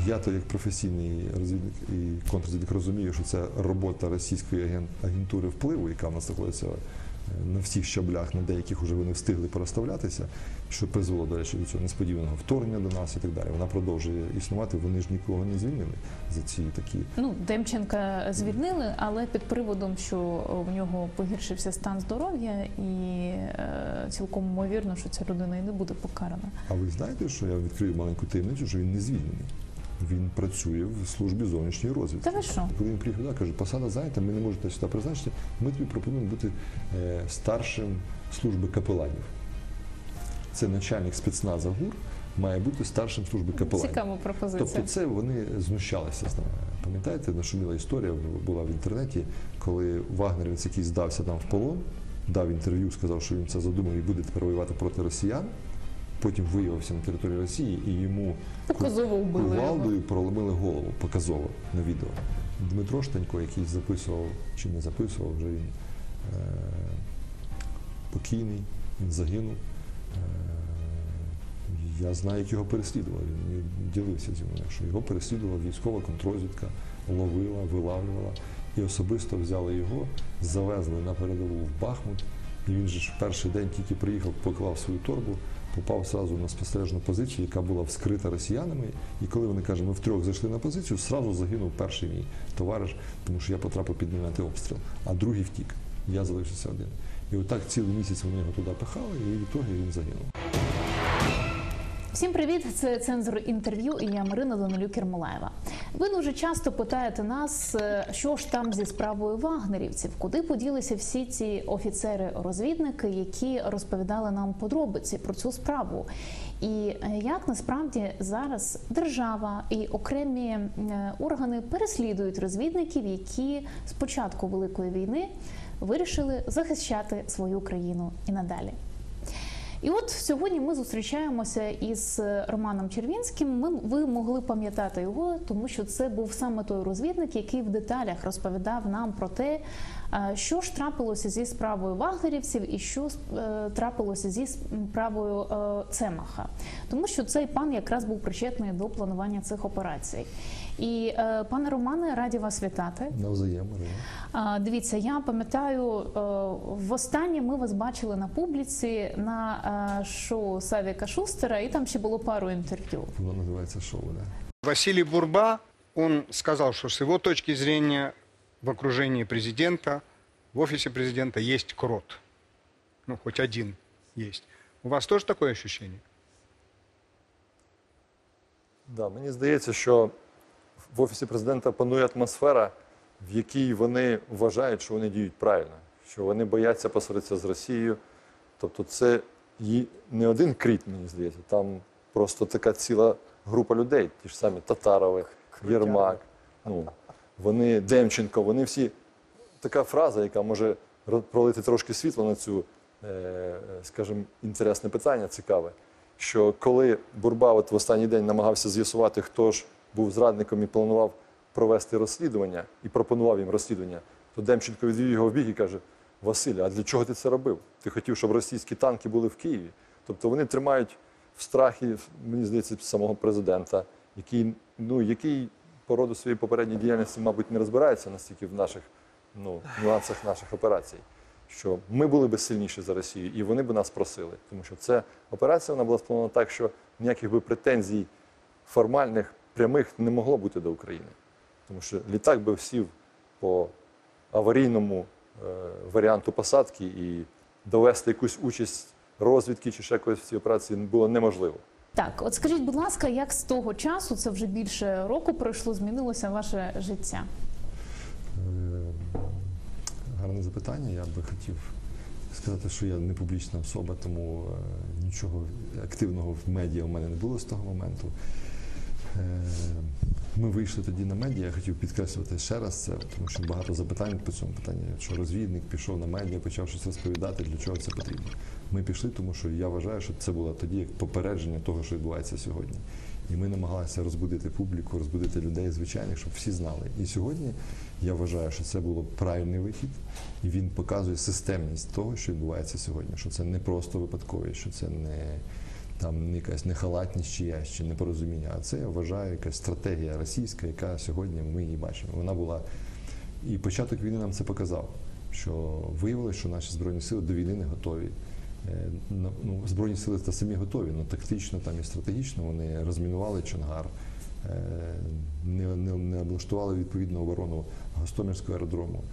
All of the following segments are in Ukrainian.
Я то як професійний розвідник і контррозвідник розумію, що це робота російської агентури впливу, яка в нас знаходиться на всіх щаблях, на деяких вже вони встигли переставлятися, що призвело, до речі, до цього несподіваного вторгнення до нас і так далі. Вона продовжує існувати, вони ж нікого не звільнили за ці такі... Демченка звільнили, але під приводом, що в нього погіршився стан здоров'я і цілком ймовірно, що ця людина і не буде покарана. А ви знаєте, що я відкрию маленьку таємницю, що він не звільнений? Він працює в службі зовнішньої розвідки. Та ви що? Коли він приїхав, каже, посада зайнята, ми не можемо сюди призначити, ми тобі пропонуємо бути старшим служби капеланів. Це начальник спецназа ГУР має бути старшим служби капеланів. Цікава пропозиція. Тобто це вони знущалися з нами. Пам'ятаєте, нашуміла історія була в інтернеті, коли вагнерівець, який здався там в полон, дав інтерв'ю, сказав, що він це задумав і буде тепер воювати проти росіян. Потім виявився на території Росії і йому кувалдою проломили голову, показово, на відео. Дмитро Штанько, який записував, чи не записував, вже він покійний, він загинув. Я знаю, як його переслідували, він ділився зі мною, що його переслідувала військова контррозвідка, ловила, вилавлювала. І особисто взяли його, завезли на передову в Бахмут. І він же ж в перший день тільки приїхав, поклав свою торбу, попав одразу на спостережну позицію, яка була вскрита росіянами. І коли вони кажуть, ми втрьох зайшли на позицію, одразу загинув перший мій товариш, тому що я потрапив під мінометний обстріл, а другий втік. Я залишився один. І отак цілий місяць вони його туди пихали, і в ітогі він загинув. Всім привіт! Це «Цензор інтерв'ю» і я Марина Данилюк-Ермолаєва. Ви дуже часто питаєте нас, що ж там зі справою вагнерівців, куди поділися всі ці офіцери-розвідники, які розповідали нам подробиці про цю справу. І як насправді зараз держава і окремі органи переслідують розвідників, які з початку Великої війни вирішили захищати свою країну і надалі. І от сьогодні ми зустрічаємося із Романом Червінським. Ви могли пам'ятати його, тому що це був саме той розвідник, який в деталях розповідав нам про те, що ж трапилося зі справою вагнерівців і що трапилося зі справою Цемаха. Тому що цей пан якраз був причетний до планування цих операцій. І, пане Романе, раді вас вітати. Навзаєм, Марина. Дивіться, я пам'ятаю, востаннє ми вас бачили на публіці на шоу Савіка Шустера, і там ще було пару інтерв'ю. Воно називається шоу, да. Василий Бурба, он сказал, что с его точки зрения в окружении президента, в офисе президента есть крот. Ну, хоть один есть. У вас тоже такое ощущение? Да, мені здається, що в Офісі президента панує атмосфера, в якій вони вважають, що вони діють правильно, що вони бояться посваритися з Росією. Тобто це не один кріт, мені здається, там просто така ціла група людей, ті ж самі Татарови, Єрмак, вони, Демченко, вони всі. Така фраза, яка може пролити трошки світло на цю, скажімо, інтересне питання, цікаве, що коли Бурба от в останній день намагався з'ясувати, хто ж був зрадником і планував провести розслідування, і пропонував їм розслідування, то Демченко відвів його в бік і каже: Василь, а для чого ти це робив? Ти хотів, щоб російські танки були в Києві? Тобто вони тримають в страхі, мені здається, самого президента, який по роду своєї попередньої діяльності, мабуть, не розбирається настільки в наших нюансах наших операцій, що ми були б сильніші за Росію, і вони б нас просили. Тому що ця операція, вона була спланована так, що ніяких би претензій формальних, прямих не могло бути до України. Тому що літак би сів по аварійному варіанту посадки і довести якусь участь розвідки чи ще якоїсь в цій операції було неможливо. Так, от скажіть, будь ласка, як з того часу, це вже більше року пройшло, змінилося ваше життя? Гарне запитання. Я би хотів сказати, що я не публічна особа, тому нічого активного в медіа у мене не було з того моменту. Ми вийшли тоді на медіа, я хотів підкреслювати ще раз це, тому що багато запитань по цьому питанні, що розвідник пішов на медіа, почав щось розповідати, для чого це потрібно. Ми пішли, тому що я вважаю, що це було тоді як попередження того, що відбувається сьогодні. І ми намагалися розбудити публіку, розбудити людей звичайних, щоб всі знали. І сьогодні я вважаю, що це було правильний вихід, і він показує системність того, що відбувається сьогодні, що це не просто випадковість, що це там якась нехалатність чиясь чи непорозуміння, а це, я вважаю, якась стратегія російська, яка сьогодні ми її бачимо. Вона була, і початок війни нам це показав, що виявилося, що наші Збройні Сили до війни не готові. Ну, Збройні Сили та самі готові, але тактично там і стратегічно вони розмінували Чонгар, не облаштували відповідну оборону Гостомельського аеродрому,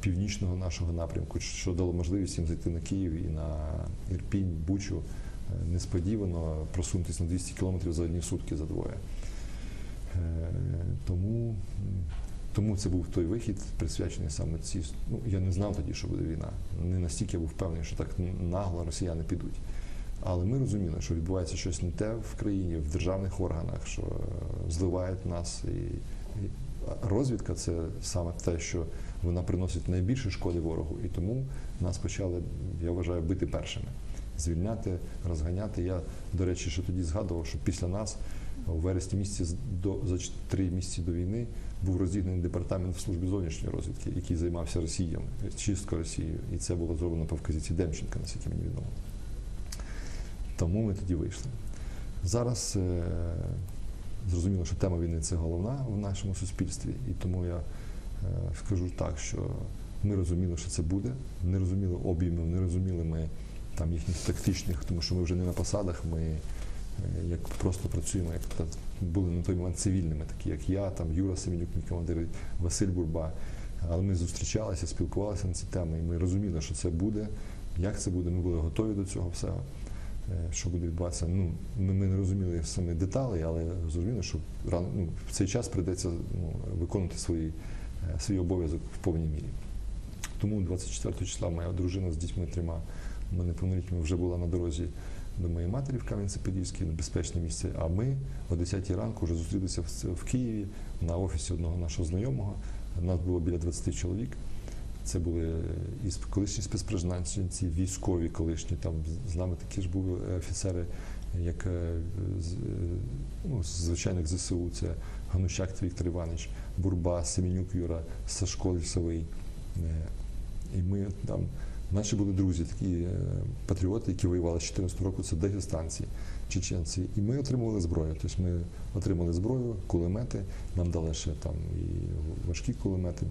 північного нашого напрямку, що дало можливість їм зайти на Київ і на Ірпінь, Бучу, несподівано просунутися на 200 кілометрів за одні сутки, за двоє. Тому це був той вихід, присвячений саме цій. Ну, я не знав тоді, що буде війна. Не настільки я був впевнений, що так нагло росіяни підуть. Але ми розуміли, що відбувається щось не те в країні, в державних органах, що зливають нас. І розвідка – це саме те, що вона приносить найбільше шкоди ворогу. І тому нас почали, я вважаю, бити першими. Звільняти, розганяти. Я, до речі, що тоді згадував, що після нас у вересні місяці, за 3 місяці до війни, був розігнаний департамент в службі зовнішньої розвідки, який займався Росією, чисткою Росією. І це було зроблено по вказівці Демченка, наскільки мені відомо. Тому ми тоді вийшли. Зараз зрозуміло, що тема війни – це головна в нашому суспільстві. І тому я скажу так, що ми розуміли, що це буде. Не розуміли обіймів, не розуміли ми там їхніх тактичних, тому що ми вже не на посадах, ми як просто працюємо, як були на той момент цивільними, такі як я, там Юра Семенюк, мій командир, Василь Бурба. Але ми зустрічалися, спілкувалися на ці теми, і ми розуміли, що це буде, як це буде, ми були готові до цього всього, що буде відбуватися. Ну, ми не розуміли саме деталі, але зрозуміли, що в цей час прийдеться виконувати свій обов'язок в повній мірі. Тому 24 числа моя дружина з дітьми 3, ми неповнолітніми, вже була на дорозі до моєї матері в Кам'янці-Подільській, на безпечне місце, а ми о 10 ранку вже зустрілися в Києві на офісі одного нашого знайомого. Нас було біля 20 чоловік. Це були і колишні спецпризначенці, військові колишні, там з нами такі ж були офіцери, як звичайних ЗСУ, це Ганущак Віктор Іванович, Бурба, Семенюк Юра, Сашко Лісовий. І ми там, наші були друзі, такі патріоти, які воювали з 14 року, це дагестанці, чеченці. І ми отримували зброю. Тобто ми отримали зброю, кулемети, нам дали ще там і важкі кулемети,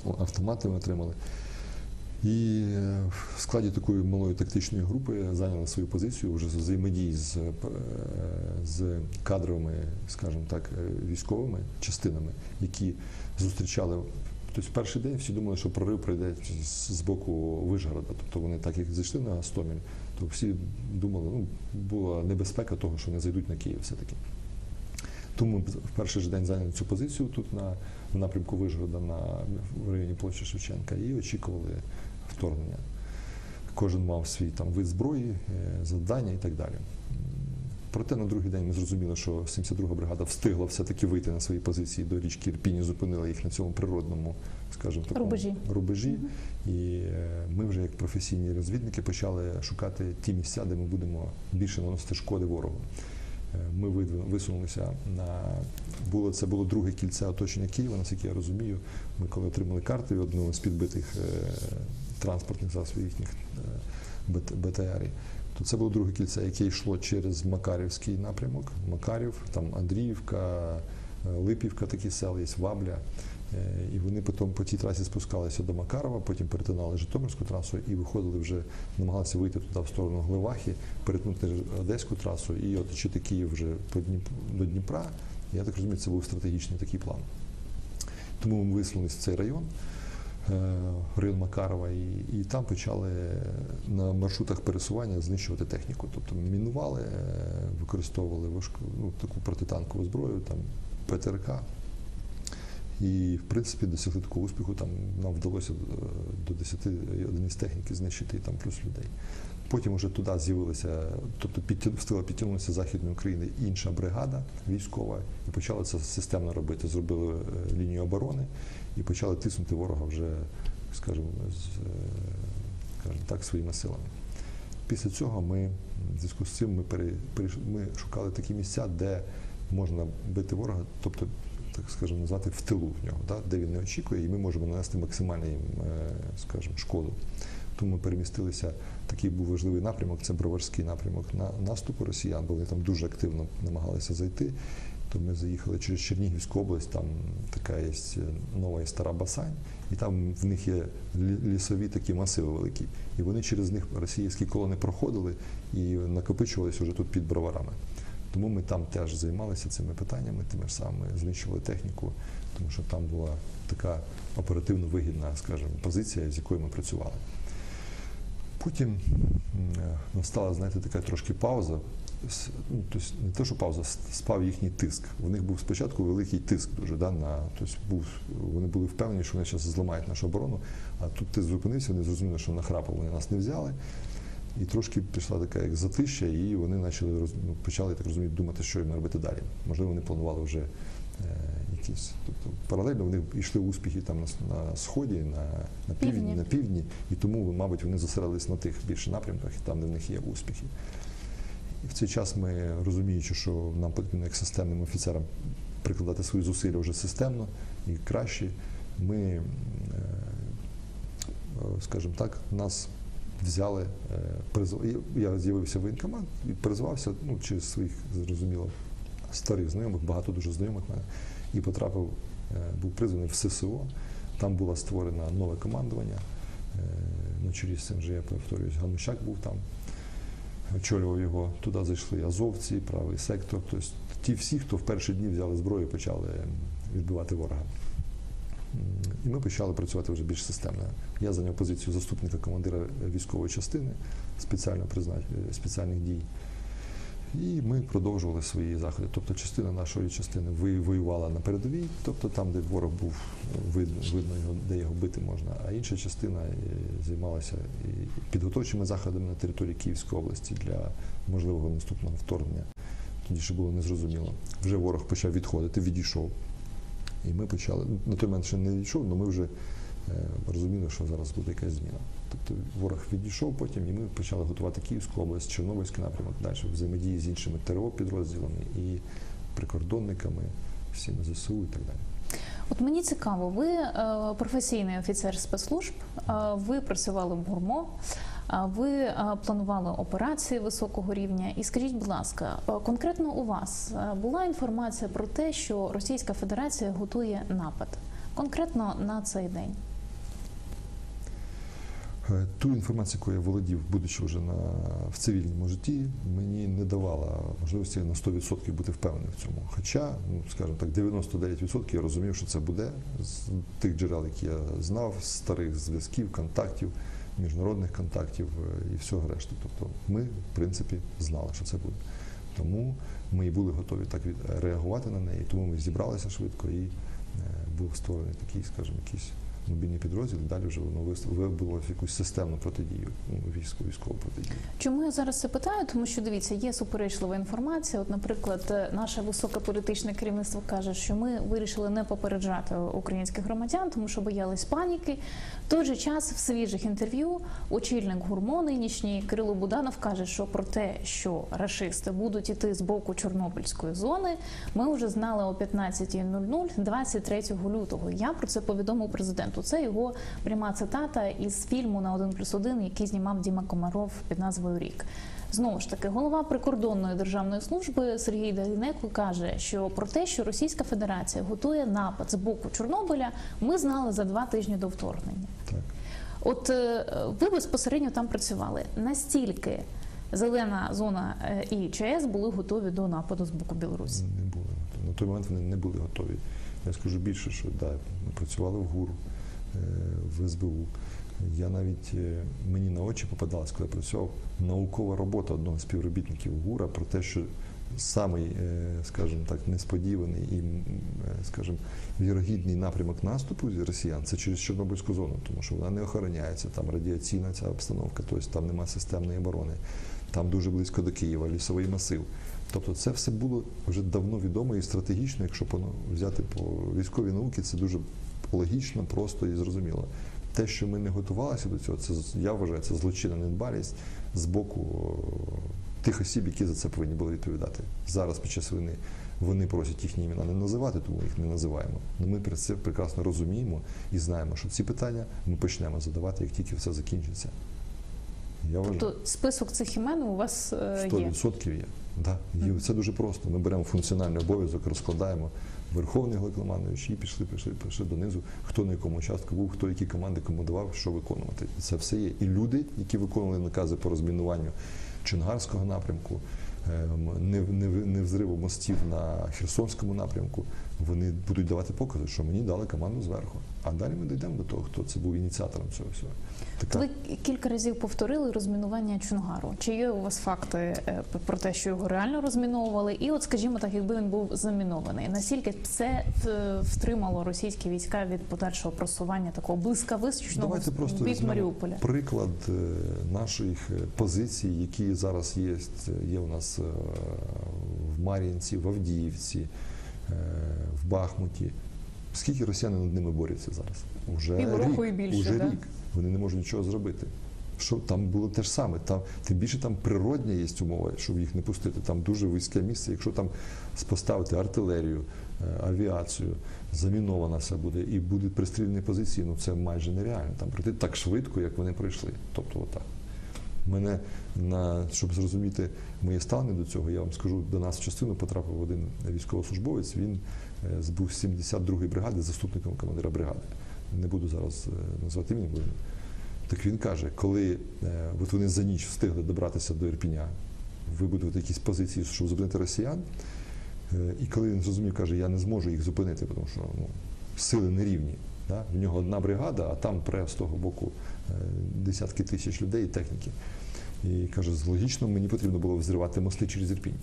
автомати ми отримали. І в складі такої малої тактичної групи зайняли свою позицію вже з взаємодії з кадровими, скажімо так, військовими частинами, які зустрічали. Тобто в перший день всі думали, що прорив прийде з боку Вишгорода. Тобто вони так як зайшли на Гостомель, то всі думали, була небезпека того, що вони зайдуть на Київ все-таки. Тому ми в перший же день зайняли цю позицію тут в напрямку Вишгорода в районі площі Шевченка і очікували вторгнення. Кожен мав свій там вид зброї, завдання і так далі. Проте на другий день ми зрозуміли, що 72-га бригада встигла все-таки вийти на свої позиції до річки Ірпінь і зупинила їх на цьому природному, скажімо, такому рубежі. І ми вже як професійні розвідники почали шукати ті місця, де ми будемо більше наносити шкоди ворогу. Ми висунулися це було друге кільце оточення Києва, наскільки я розумію. Ми коли отримали карти одного з підбитих транспортних засобів їхніх БТРів, то це було друге кільце, яке йшло через Макарівський напрямок. Макарів, там Андріївка, Липівка, такі села є, Вабля. І вони потім по тій трасі спускалися до Макарова, потім перетинали Житомирську трасу і виходили вже, намагалися вийти туди в сторону Гливахи, перетнути Одеську трасу і оточити Київ вже до Дніпра. Я так розумію, це був стратегічний такий план. Тому ми висунулися в цей район Макарова, і там почали на маршрутах пересування знищувати техніку. Тобто мінували, використовували таку протитанкову зброю, там ПТРК. І, в принципі, досягли такого успіху, там нам вдалося до 10 одиниць техніки знищити, і там плюс людей. Потім вже туди з'явилася, тобто встигла підтягнутися з Західної України інша бригада військова, і почали це системно робити. Зробили лінію оборони і почали тиснути ворога вже, скажімо так, своїми силами. Після цього ми, в зв'язку з цим, ми шукали такі місця, де можна бити ворога, тобто, так скажемо, назвати в тилу в нього, де він не очікує, і ми можемо нанести максимальну, скажімо, шкоду. Тому ми перемістилися такий був важливий напрямок, це Броварський напрямок наступу росіян, бо вони там дуже активно намагалися зайти. То ми заїхали через Чернігівську область, там така є Нова і Стара Басань, і там в них є лісові такі масиви великі. І вони через них російські колони проходили і накопичувалися вже тут під Броварами. Тому ми там теж займалися цими питаннями, тими ж самими знищували техніку, тому що там була така оперативно вигідна, скажімо, позиція, з якою ми працювали. Потім настала, знаєте, така трошки пауза. Тобто не те, що пауза, спав їхній тиск. У них був спочатку великий тиск дуже, вони були впевнені, що вони зараз зламають нашу оборону, а тут тиск зупинився, вони зрозуміли, що нахрапом вони нас не взяли. І трошки пішла така як затища, і вони почали, я так розумію, думати, що їм робити далі. Можливо, вони планували вже якісь. Тобто паралельно вони йшли успіхи там на сході, на півдні, і тому, мабуть, вони зосередились на тих більше напрямках, і там, де в них є успіхи. І в цей час ми, розуміючи, що нам потрібно як системним офіцерам прикладати свої зусилля вже системно і краще, ми, скажімо так, нас взяли, я з'явився в воєнкомат і призвався через своїх, зрозуміло, старих знайомих, багато дуже знайомих мене, і потрапив, був призваний в ССО. Там було створено нове командування, на чолі з цим же, я повторююсь, Ганущак був там, очолював його, туди зайшли азовці, правий сектор, тобто ті всі, хто в перші дні взяли зброю, почали відбивати ворога. І ми почали працювати вже більш системно. Я зайняв позицію заступника командира військової частини спеціальних дій. І ми продовжували свої заходи. Тобто частина нашої частини воювала на передовій, тобто там, де ворог був, видно його, де його бити можна, а інша частина займалася підготовчими заходами на території Київської області для можливого наступного вторгнення. Тоді ще було незрозуміло. Вже ворог почав відходити, відійшов. І ми почали, на той момент ще не відійшов, але ми вже розуміли, що зараз буде якась зміна. Тобто ворог відійшов потім, і ми почали готувати Київську область, Чорнобильський напрямок, далі взаємодії з іншими ТРО-підрозділами і прикордонниками, всіми ЗСУ і так далі. От мені цікаво, ви професійний офіцер спецслужб, ви працювали в ГУРМО, ви планували операції високого рівня. І скажіть, будь ласка, конкретно у вас була інформація про те, що Російська Федерація готує напад? Конкретно на цей день? Ту інформацію, яку я володів, будучи вже в цивільному житті, мені не давала можливості на 100% бути впевненим в цьому. Хоча, скажімо так, 99% я розумів, що це буде з тих джерел, які я знав, з старих зв'язків, контактів, міжнародних контактів і всього решти. Тобто ми, в принципі, знали, що це буде. Тому ми і були готові так реагувати на неї, тому ми зібралися швидко і був створений такий, скажімо, якийсь мобільний підрозділ, і далі вже воно вибуло якусь системну протидію, військову протидію. Чому я зараз це питаю? Тому що, дивіться, є суперечлива інформація. От, наприклад, наше високе політичне керівництво каже, що ми вирішили не попереджати українських громадян, тому що боялись паніки. В той же час в свіжих інтерв'ю очільник ГУРМО нинішній Кирило Буданов каже, що про те, що рашисти будуть іти з боку Чорнобильської зони, ми вже знали о 15:00 23 лютого. Я про це повідомив президенту. Це його пряма цитата із фільму «На 1+1», який знімав Діма Комаров під назвою «Рік». Знову ж таки, голова прикордонної державної служби Сергій Дагінеко каже, що про те, що Російська Федерація готує напад з боку Чорнобиля, ми знали за 2 тижні до вторгнення. Так. От ви безпосередньо там працювали. Настільки зелена зона і ЧАЕС були готові до нападу з боку Білорусі? Не були. На той момент вони не були готові. Я скажу більше, що ми працювали в ГУР, в СБУ. Мені на очі попадалась, коли я працював, наукова робота одного з співробітників ГУРа про те, що самий, скажімо так, несподіваний і, скажімо, вірогідний напрямок наступу росіян – це через Чорнобильську зону, тому що вона не охороняється, там радіаційна ця обстановка, тобто там нема системної оборони, там дуже близько до Києва, лісовий масив. Тобто це все було вже давно відомо і стратегічно, якщо взяти по військовій науці, це дуже логічно, просто і зрозуміло. Те, що ми не готувалися до цього, я вважаю, це злочинна недбалість з боку тих осіб, які за це повинні були відповідати. Зараз під час війни вони просять їхні імена не називати, тому їх не називаємо. Але ми це прекрасно розуміємо і знаємо, що ці питання ми почнемо задавати, як тільки все закінчиться. Я вважаю. Тобто список цих імен у вас є? 100% є. Да. І це дуже просто. Ми беремо функціональний обов'язок, розкладаємо Верховний головнокомандуючий і пішли донизу, хто на якому участку був, хто які команди кому давав, що виконувати. Це все є. І люди, які виконували накази по розмінуванню Чонгарського напрямку, не взриву мостів на Херсонському напрямку, вони будуть давати покази, що мені дали команду зверху. А далі ми дійдемо до того, хто це був ініціатором цього всього. Ви кілька разів повторили розмінування Чонгару. Чи є у вас факти про те, що його реально розміновували? І от, скажімо так, якби він був замінований, наскільки це втримало російські війська від подальшого просування такого блискавичного в бік Маріуполя? Приклад наших позицій, які зараз є у нас в Мар'їнці, в Авдіївці, в Бахмуті. Скільки росіяни над ними борються зараз? Уже Півроку і більше, да? рік. Вони не можуть нічого зробити. Що там було те ж саме. Тим більше там природня є умова, щоб їх не пустити. Там дуже вузьке місце. Якщо там поставити артилерію, авіацію, замінована все буде, і будуть пристрільні позиції, ну це майже нереально. Там пройти так швидко, як вони пройшли. Тобто отак. Мене, щоб зрозуміти моє ставлення до цього, я вам скажу, до нас в частину потрапив один військовослужбовець, він був з 72-ї бригади, заступником командира бригади. Не буду зараз назвати ім'я. Так він каже, коли от вони за ніч встигли добратися до Ірпіня, вибудувати якісь позиції, щоб зупинити росіян, і коли він зрозумів, каже, я не зможу їх зупинити, тому що сили не рівні. Да? В нього одна бригада, а там пре з того боку десятки тисяч людей і техніки. І каже, логічно, мені потрібно було взривати мости через Ірпінь.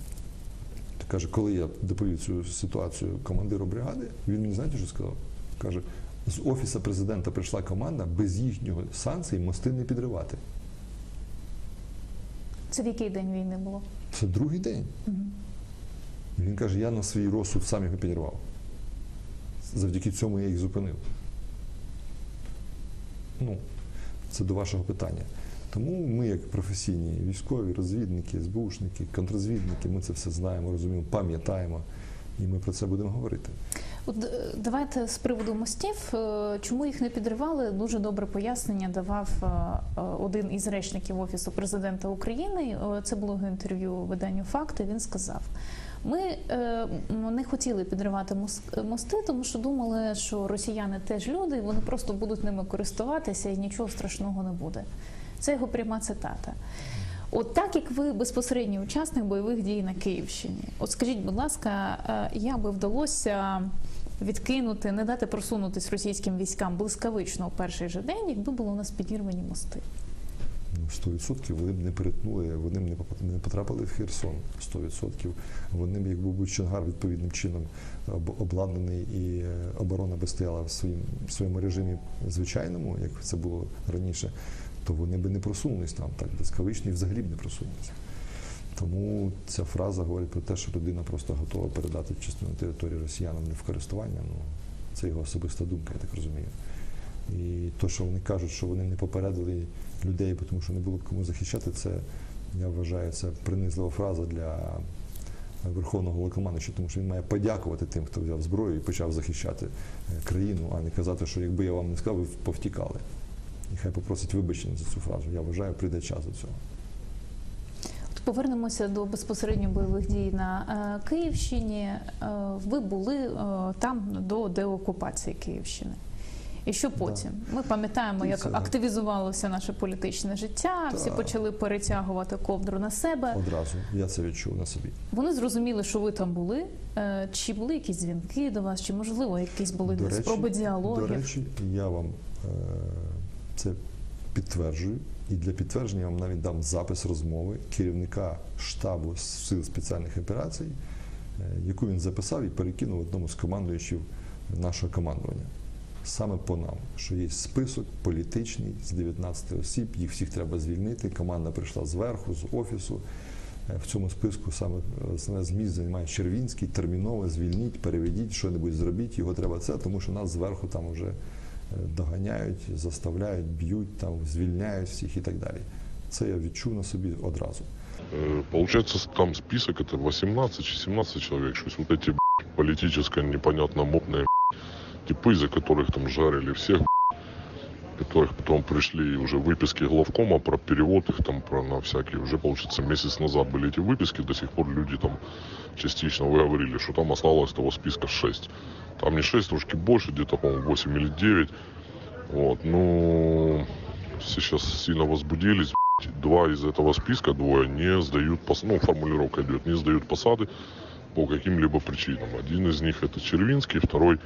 Так каже, коли я доповів цю ситуацію командиру бригади, він мені, знаєте, що сказав? Каже, з Офісу президента прийшла команда, без їхнього санкцій мости не підривати. Це в який день війни було? Це другий день. Угу. Він каже, я на свій розсуд сам його підірвав. Завдяки цьому я їх зупинив. Це до вашого питання. Тому ми, як професійні військові, розвідники, СБУшники, контррозвідники, ми це все знаємо, розуміємо, пам'ятаємо, і ми про це будемо говорити. От давайте з приводу мостів, чому їх не підривали, дуже добре пояснення давав один із речників Офісу президента України. Це було інтерв'ю виданню «Факти». Він сказав, ми не хотіли підривати мости, тому що думали, що росіяни теж люди, вони просто будуть ними користуватися і нічого страшного не буде. Це його пряма цитата. От так, як ви безпосередній учасник бойових дій на Київщині, от скажіть, будь ласка, як би вдалося відкинути, не дати просунутись російським військам блискавично у перший же день, якби були у нас підірвані мости? 100% вони б не перетнули, вони б не потрапили в Херсон. 100%. Вони б, якби був Чонгар відповідним чином обладнаний і оборона би стояла в своєму режимі звичайному, як це було раніше, то вони б не просунулись там так блискавично і взагалі б не просунулися. Тому ця фраза говорить про те, що людина просто готова передати частину території росіянам не в користування. Це його особиста думка, я так розумію. І те, що вони кажуть, що вони не попередили людей, тому що не було кому захищати, це, я вважаю, це принизлива фраза для Верховного Головнокомандуючого, тому що він має подякувати тим, хто взяв зброю і почав захищати країну, а не казати, що якби я вам не сказав, ви повтікали. І хай попросить вибачення за цю фразу. Я вважаю, прийде час до цього. Повернемося до безпосередньо бойових дій на Київщині. Ви були там до деокупації Київщини. І що потім? Да. Ми пам'ятаємо, як активізувалося наше політичне життя, всі почали перетягувати ковдру на себе. Одразу, я це відчув на собі. Вони зрозуміли, що ви там були. Чи були якісь дзвінки до вас, чи, можливо, якісь були спроби діалогів? До речі, я вам це підтверджую. І для підтвердження я вам навіть дам запис розмови керівника штабу Сил спеціальних операцій, яку він записав і перекинув одному з командуючів нашого командування. Саме по нам, що є список політичний з 19 осіб, їх всіх треба звільнити, команда прийшла зверху, з Офісу. В цьому списку саме з місць займає Червінський, терміново звільніть, переведіть, що-небудь зробіть, його треба це, тому що нас зверху там вже доганяють, заставляють, б'ють, там, звільняють всіх і так далі. Це я відчув на собі одразу. Получается, там список это 18 чи 17 человек, что вот эти политическое непонятно модные типы, за которых там жарили всех, то их потом пришли уже выписки главкома про перевод их там на всякие. Уже, получается, месяц назад были эти выписки, до сих пор люди там частично, вы говорили, что там осталось того списка 6. Там не 6, трошки больше, где-то, по-моему, 8 или 9. Вот, ну, сейчас сильно возбудились. 2 из этого списка, 2 не сдают, ну, формулировка идет, не сдают посады по каким-либо причинам. Один из них это Червинский, второй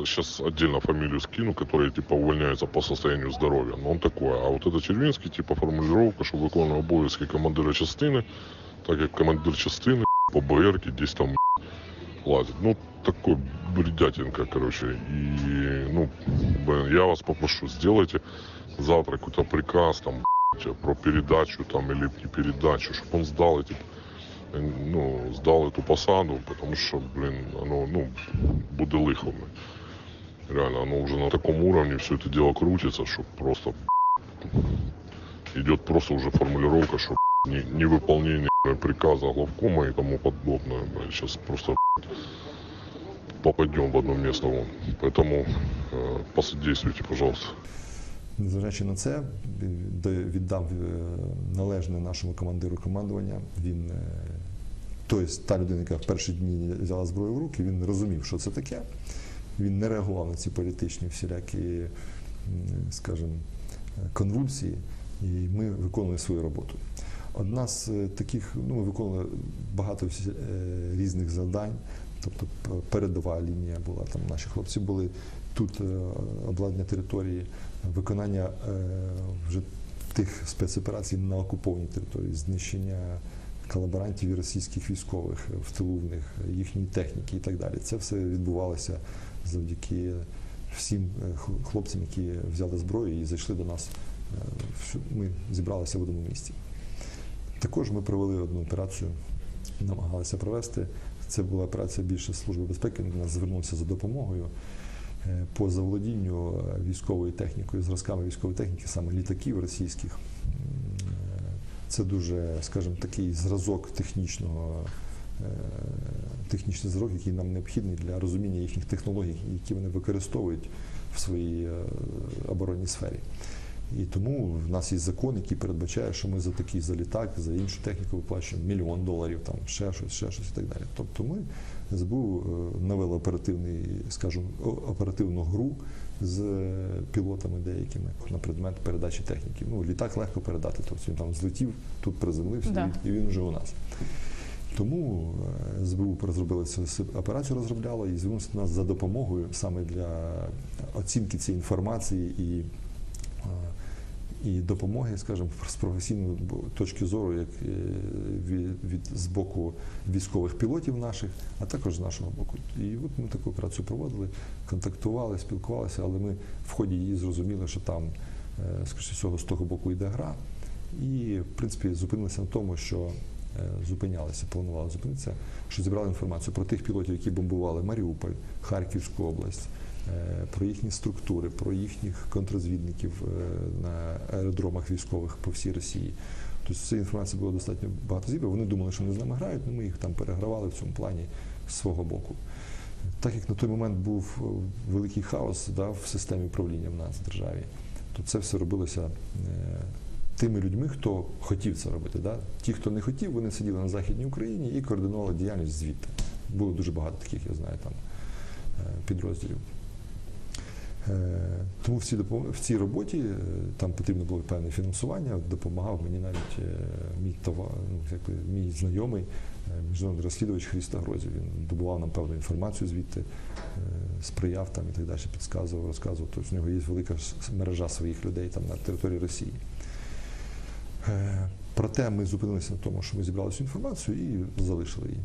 сейчас отдельно фамилию скину, который типа увольняется по состоянию здоровья, но он такой. А вот это Червинский, типа формулировка, что виконує обов'язки командира частини, так як командир частини по БР-ки десь там лазит. Ну, такой бредятинка, короче. И, ну, я вас попрошу, сделайте завтра какой-то приказ там про передачу там или не передачу, чтобы он сдал эти, ну, сдал эту посаду, потому что, оно, ну, буде лихо. Реально, оно уже на таком уровне все это дело крутится, что просто идет просто уже формулировка, что невыполнение приказа главкома и тому подобное. Сейчас просто попадем в одно место. Вон. Поэтому посодействуйте, пожалуйста. Незважаючи на це, віддав належне нашому командиру командування. Він, та людина, яка в перші дні взяла зброю в руки, він розумів, що це таке. Він не реагував на ці політичні всілякі, скажімо, конвульсії, і ми виконували свою роботу. Одна з таких, ну, ми виконували багато різних завдань, тобто передова лінія була, там наші хлопці були, тут обладнання території, виконання вже тих спецоперацій на окупованій території, знищення колаборантів і російських військових в тилу в них, їхньої техніки і так далі. Це все відбувалося завдяки всім хлопцям, які взяли зброю і зайшли до нас. Ми зібралися в одному місці. Також ми провели одну операцію, намагалися провести. Це була операція більше Служби безпеки, до нас звернувся за допомогою по заволодінню військовою технікою, зразками військової техніки, саме літаків російських. Це дуже, скажімо, такий зразок технічний зразок, який нам необхідний для розуміння їхніх технологій, які вони використовують в своїй оборонній сфері. І тому в нас є закон, який передбачає, що ми за такий за літак, за іншу техніку виплачуємо $1 мільйон, там ще щось і так далі. Тобто ми СБУ навели оперативну гру з пілотами деякими на предмет передачі техніки. Ну, літак легко передати, тобто він там злетів, тут приземлився, і він вже у нас. Тому СБУ розробила цю операцію, розробляла і звернувся до нас за допомогою саме для оцінки цієї інформації і допомоги, скажімо, з професійної точки зору, як з боку військових пілотів наших, а також з нашого боку. І от ми таку операцію проводили, контактували, спілкувалися, але ми в ході її зрозуміли, що там, скоріше всього, з того боку йде гра. І, в принципі, зупинилися на тому, що планували зупинитися, що зібрали інформацію про тих пілотів, які бомбували Маріуполь, Харківську область, про їхні структури, про їхніх контррозвідників на аеродромах військових по всій Росії. Тобто цієї інформації було достатньо багато зібрано. Вони думали, що вони з нами грають, але ми їх там перегравали в цьому плані з свого боку. Так як на той момент був великий хаос в системі управління в нас в державі, то це все робилося тими людьми, хто хотів це робити. Ті, хто не хотів, вони сиділи на Західній Україні і координували діяльність звідти. Було дуже багато таких, я знаю, там підрозділів. Тому в цій роботі там потрібно було певне фінансування, допомагав мені навіть мій знайомий, міжнародний розслідувач Христо Грозів. Він добував нам певну інформацію звідти, сприяв там і так далі, підказував, розказував. Тобто в нього є велика мережа своїх людей там на території Росії. Проте ми зупинилися на тому, що ми зібрали цю інформацію і залишили її.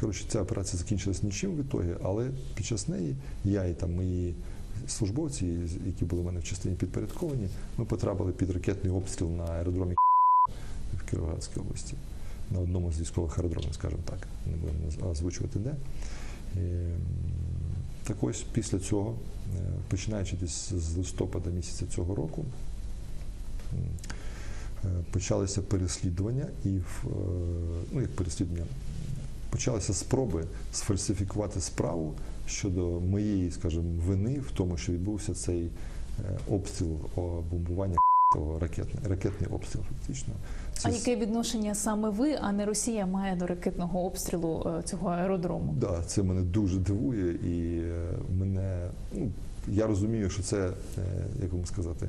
Коротше, ця операція закінчилась нічим в ітогі, але під час неї я і там мої службовці, які були в мене в частині підпорядковані, ми потрапили під ракетний обстріл на аеродромі в Кіровоградській області, на одному з військових аеродромів, скажімо так, не будемо озвучувати де. Так ось після цього, починаючи десь з листопада місяця цього року, почалися переслідування і як переслідування, почалися спроби сфальсифікувати справу щодо моєї, скажімо, вини в тому, що відбувся цей обстріл, бомбування ракетний обстріл фактично. А яке відношення саме ви, а не Росія, має до ракетного обстрілу цього аеродрому? Да, це мене дуже дивує, і я розумію, що це, як вам сказати,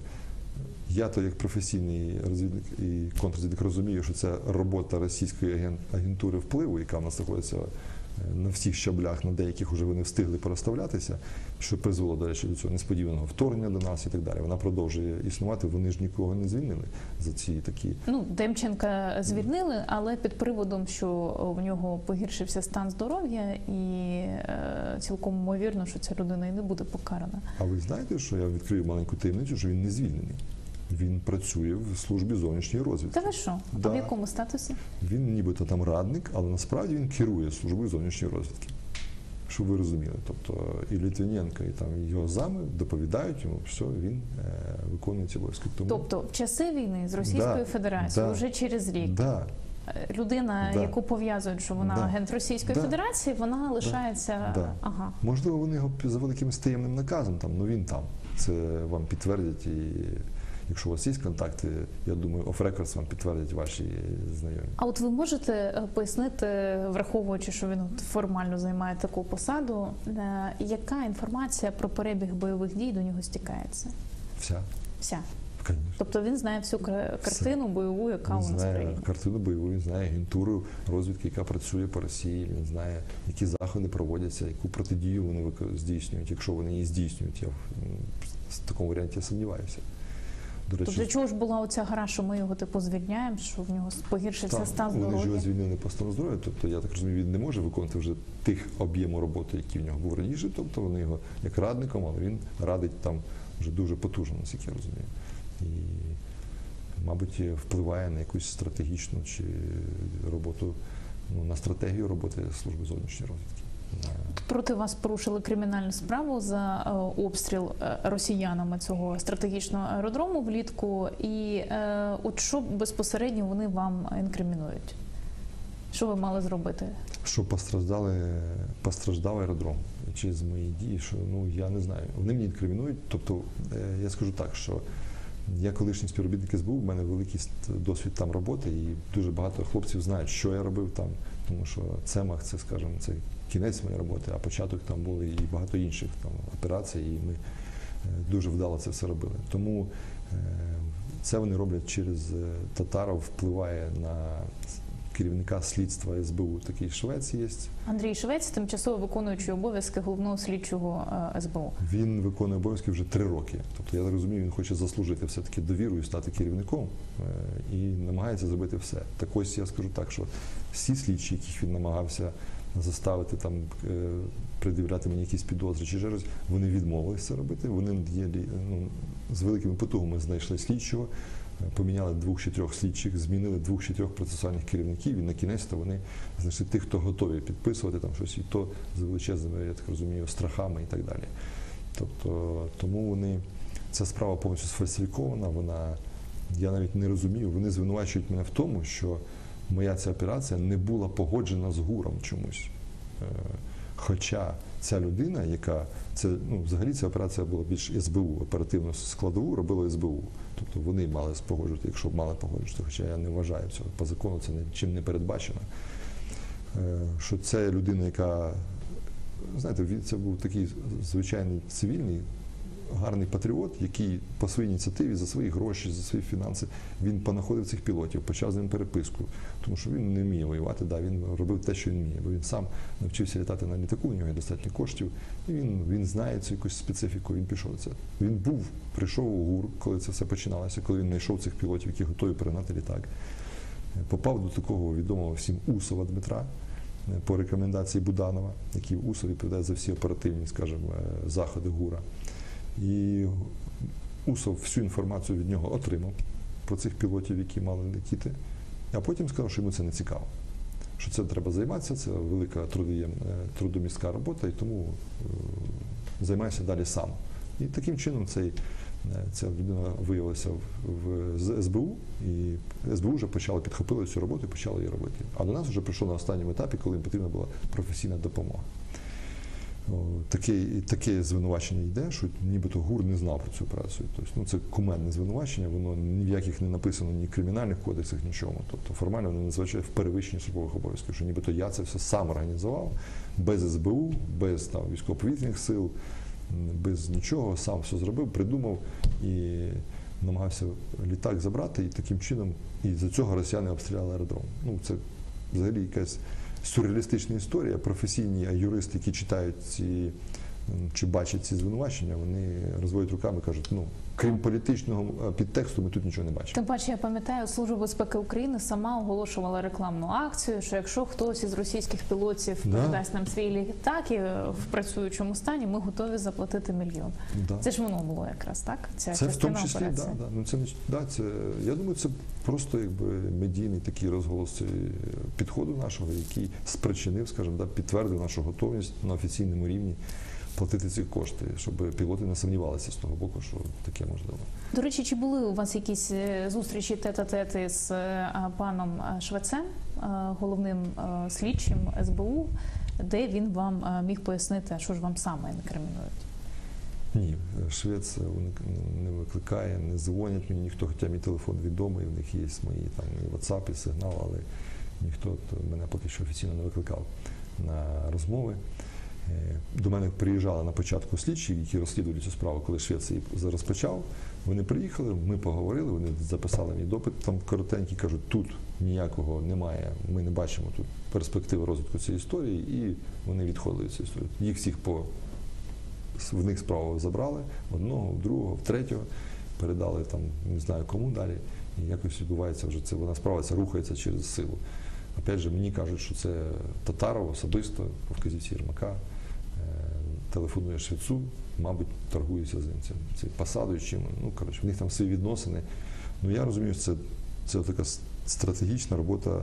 я то як професійний розвідник і контррозвідник розумію, що це робота російської агентури впливу, яка в нас знаходиться на всіх щаблях, на деяких вже вони встигли переставлятися, що призвело, до речі, до цього несподіваного вторгнення до нас і так далі. Вона продовжує існувати, вони ж нікого не звільнили за ці такі. Демченка звільнили, але під приводом, що в нього погіршився стан здоров'я, і цілком ймовірно, що ця людина і не буде покарана. А ви знаєте, що я відкрию маленьку таємницю, що він не звільнений? Він працює в службі зовнішньої розвідки. Та ви що? Да. А в якому статусі? Він нібито там радник, але насправді він керує службою зовнішньої розвідки. Щоб ви розуміли. Тобто і Литвиненко, і там його зами доповідають йому, що він виконує ці обов'язки. Тобто в часи війни з Російською Федерацією вже через рік людина, яку пов'язують, що вона агент Російської Федерації, вона лишається... Ага. Можливо, вони його за якимось таємним наказом, він там. Це вам підтвердять, і якщо у вас є контакти, я думаю, off-records вам підтвердять ваші знайомі. А от ви можете пояснити, враховуючи, що він формально займає таку посаду, яка інформація про перебіг бойових дій до нього стікається? Вся. Вся? Конечно. Тобто він знає всю картину бойову, яка у нас в країні? Він знає картину бойову, він знає агентуру розвідки, яка працює по Росії, він знає, які заходи проводяться, яку протидію вони здійснюють, якщо вони її здійснюють. Я в такому варіанті сумніваюся. До речі, для чого ж була оця гра, що ми його звільняємо, що в нього погіршився стан здоров'я? Вони ж його звільнили по стану здоров'я, тобто я так розумію, він не може виконувати вже тих об'єму роботи, які в нього був раніше, тобто вони його як радником, але він радить там вже дуже потужно, наскільки я розумію. І, мабуть, впливає на якусь стратегічну чи роботу, на стратегію роботи служби зовнішньої розвідки. Проти вас порушили кримінальну справу за обстріл росіянами цього стратегічного аеродрому влітку. І от що безпосередньо вони вам інкримінують? Що ви мали зробити? Що постраждав аеродром через мої дії, що, я не знаю. Вони мені інкримінують, тобто, я скажу так, що я колишній співробітник СБУ, в мене великий досвід там роботи, і дуже багато хлопців знають, що я робив там, тому що Цемах, це, скажімо, це кінець моєї роботи, а початок там були і багато інших там операцій, і ми дуже вдало це все робили. Тому це вони роблять через Татаров, впливає на керівника слідства СБУ, такий Швець є. Андрій Швець, тимчасово виконуючий обов'язки головного слідчого СБУ. Він виконує обов'язки вже 3 роки. Тобто, я так розумію, він хоче заслужити все-таки довіру і стати керівником, і намагається зробити все. Так ось я скажу так, що всі слідчі, яких він намагався заставити там пред'являти мені якісь підозри чи щось, вони відмовилися це робити. Вони з великими потугами знайшли слідчого, поміняли 2 чи 3 слідчих, змінили 2 чи 3 процесуальних керівників, і на кінець-то вони знайшли тих, хто готові підписувати там щось, і то з величезними, я так розумію, страхами і так далі. Тобто, тому ця справа повністю сфальсифікована, я навіть не розумію, вони звинувачують мене в тому, що моя ця операція не була погоджена з ГУРом чомусь. Хоча ця людина, яка, взагалі ця операція була більш СБУ, оперативну складову робила СБУ. Тобто вони мали погоджувати, якщо б мали погоджувати, хоча я не вважаю цього. По закону це нічим не передбачено. Що це людина, яка, знаєте, це був такий звичайний цивільний, гарний патріот, який по своїй ініціативі, за свої гроші, за свої фінанси, він понаходив цих пілотів, почав з ним переписку. Тому що він не вміє воювати, він робив те, що він вміє, бо він сам навчився літати на літаку, у нього є достатньо коштів, і він знає цю якусь специфіку, він пішов на це. Він прийшов у ГУР, коли це все починалося, коли він знайшов цих пілотів, які готові перегнати літак. Попав до такого відомого всім Усова Дмитра, по рекомендації Буданова, який Усов відповідає за всі оперативні, скажімо, заходи ГУРа. І Усов всю інформацію від нього отримав про цих пілотів, які мали летіти, а потім сказав, що йому це не цікаво. Що це треба займатися, це велика трудомістка робота, і тому займайся далі сам. І таким чином цей Ця людина виявилася в СБУ, і СБУ вже підхопили цю роботу і почали її робити. А до нас вже прийшло на останньому етапі, коли їм потрібна була професійна допомога. Таке звинувачення йде, що нібито ГУР не знав про цю операцію. Тобто, це кумедне звинувачення, воно ні в яких не написано, ні в кримінальних кодексах, нічому. Тобто формально вони називають в перевищенні службових обов'язків, що нібито я це все сам організував, без СБУ, без військово-повітряних сил, без нічого, сам все зробив, придумав і намагався літак забрати, і таким чином, і за цього росіяни обстріляли аеродром. Це взагалі якась сюрреалістична історія. Професійні юристи, які читають чи бачать ці звинувачення, вони розводять руками і кажуть, крім політичного підтексту, ми тут нічого не бачимо. Тим паче, я пам'ятаю, Служба безпеки України сама оголошувала рекламну акцію, що якщо хтось із російських пілотів передасть нам свій літак і в працюючому стані, ми готові заплатити $1 мільйон. Це ж воно було якраз, так? Це в тому числі, я думаю, це просто медійний такий розголос підходу нашого, який спричинив, скажімо, підтвердив нашу готовність на офіційному рівні платити ці кошти, щоб пілоти не сумнівалися з того боку, що таке можливо. До речі, чи були у вас якісь зустрічі тет-а-тети з паном Швецем, головним слідчим СБУ, де він вам міг пояснити, що ж вам саме інкримінують? Ні, Швець не викликає, не дзвонять мені ніхто, хоча мій телефон відомий, в них є мої і WhatsApp, і сигнал, але ніхто мене поки що офіційно не викликав на розмови. До мене приїжджали на початку слідчі, які розслідували цю справу, коли Швець її розпочав. Вони приїхали, ми поговорили, вони записали мій допит, там коротенький, кажуть, тут ніякого немає, ми не бачимо тут перспективи розвитку цієї історії, і вони відходили від цієї історії. Їх всіх в них справу забрали, одного, другого, третього, передали там, не знаю кому далі, і якось відбувається вже це, вона справа ця рухається через силу. Опять же, мені кажуть, що це Татаров особисто, по вказівці Єрмака, телефонує Швецу, мабуть, торгується з ним, цим посадою, чим, в них там свої відносини. Я розумію, що це така стратегічна робота,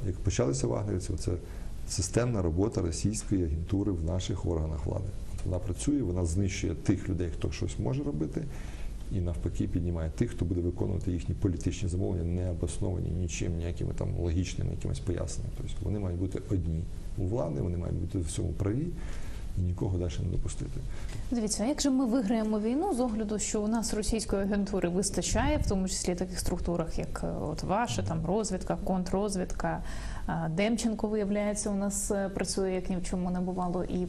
як почалися вагнерівці, це системна робота російської агентури в наших органах влади. Вона працює, вона знищує тих людей, хто щось може робити, і навпаки піднімає тих, хто буде виконувати їхні політичні замовлення, не обосновані нічим, ніякими там логічними якимись поясненнями. Тобто вони мають бути одні у влади, вони мають бути в цьому праві і нікого далі не допустити. Дивіться, а як же ми виграємо війну з огляду, що у нас російської агентури вистачає, в тому числі в таких структурах, як ваша, там розвідка, контррозвідка, Демченко, виявляється, у нас працює, як ні в чому не бувало, і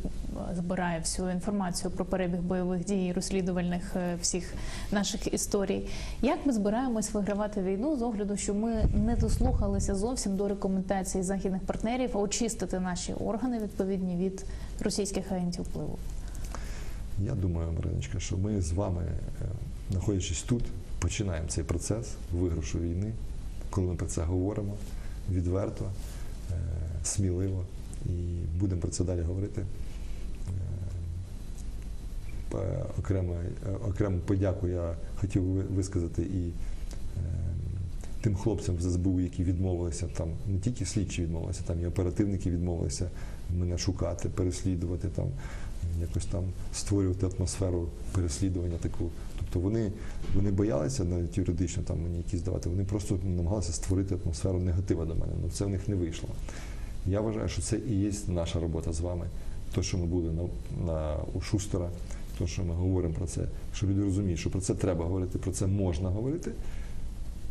збирає всю інформацію про перебіг бойових дій, розслідувальних всіх наших історій. Як ми збираємось вигравати війну з огляду, що ми не дослухалися зовсім до рекомендацій західних партнерів, а очистити наші органи відповідні від російських агентів впливу? Я думаю, Мариночка, що ми з вами, знаходячись тут, починаємо цей процес виграшу війни, коли ми про це говоримо відверто, сміливо, і будемо про це далі говорити. Окрему подяку я хотів висказати і тим хлопцям з СБУ, які відмовилися, там не тільки слідчі відмовилися, там і оперативники відмовилися мене шукати, переслідувати, там якось там створювати атмосферу переслідування таку. Тобто вони боялися навіть юридично там мені якісь давати, вони просто намагалися створити атмосферу негатива до мене, але це в них не вийшло. Я вважаю, що це і є наша робота з вами. То, що ми були у Шустера, то, що ми говоримо про це, що люди розуміють, що про це треба говорити, про це можна говорити.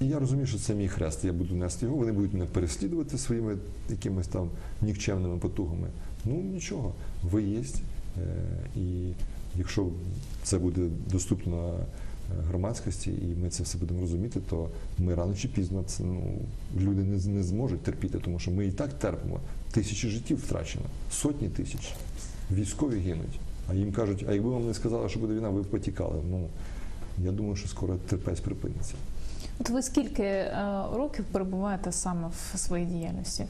І я розумію, що це мій хрест, я буду нести його, вони будуть мене переслідувати своїми якимись там нікчемними потугами. Нічого, ви є. І якщо це буде доступно громадськості, і ми це все будемо розуміти, то ми рано чи пізно це, люди не зможуть терпіти, тому що ми і так терпимо. Тисячі життів втрачено, сотні тисяч. Військові гинуть. А їм кажуть, а якби вам не сказали, що буде війна, ви б потікали. Я думаю, що скоро терпець припиниться. От ви скільки років перебуваєте саме в своїй діяльності?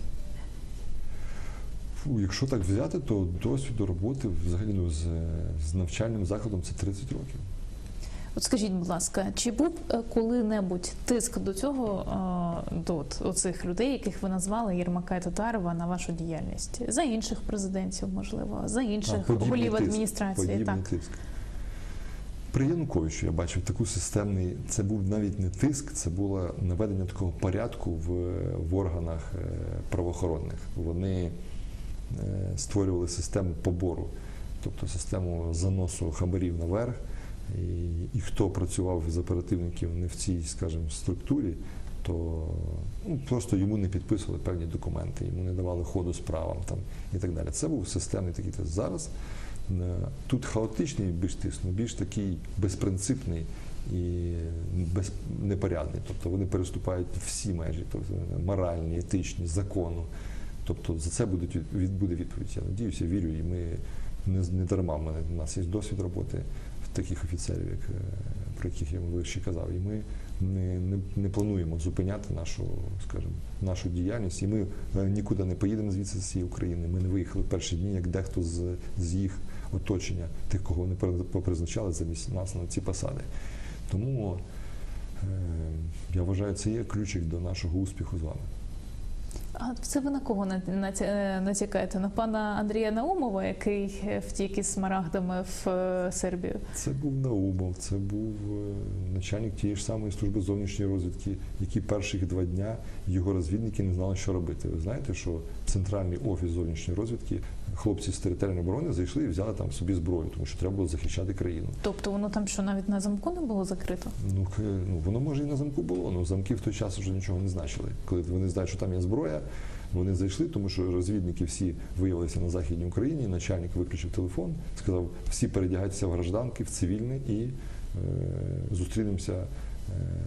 Якщо так взяти, то досвіду роботи взагалі з навчальним закладом це 30 років. От скажіть, будь ласка, чи був коли-небудь тиск до цього, до оцих людей, яких ви назвали, Єрмака і Татарова, на вашу діяльність? За інших президентів, можливо, за інших голів адміністрації? Подібний тиск. При Януковичу я бачив таку системний, це був навіть не тиск, це було наведення такого порядку в органах правоохоронних. Вони створювали систему побору, тобто систему заносу хабарів наверх, і хто працював з оперативників не в цій, скажімо, структурі, то просто йому не підписували певні документи, йому не давали ходу справам там, і так далі. Це був системний такий тиск. Зараз тут хаотичний більш тиск, більш такий безпринципний і непорядний. Тобто вони переступають всі межі, тобто моральні, етичні, закону. Тобто за це буде відповідь. Я надіюся, вірю, і ми не дарма. У нас є досвід роботи таких офіцерів, про яких я вище казав. І ми не плануємо зупиняти нашу діяльність. І ми нікуди не поїдемо звідси з цієї України. Ми не виїхали перші дні, як дехто з їх оточення, тих, кого вони попризначали замість нас на ці посади. Тому я вважаю, це є ключик до нашого успіху з вами. А це ви на кого натякаєте? На пана Андрія Наумова, який втік із смарагдами в Сербію? Це був Наумов, це був начальник тієї ж самої служби зовнішньої розвідки, які перших 2 дня його розвідники не знали, що робити. Ви знаєте, що центральний офіс зовнішньої розвідки, хлопці з територіальної оборони зайшли і взяли там собі зброю, тому що треба було захищати країну. Тобто воно там що, навіть на замку не було закрито? Ну, воно може і на замку було, але замки в той час вже нічого не значили. Коли вони знають, що там є зброя, вони зайшли, тому що розвідники всі виявилися на Західній Україні, начальник виключив телефон, сказав, всі передягайтеся в гражданки, в цивільне і зустрінемося,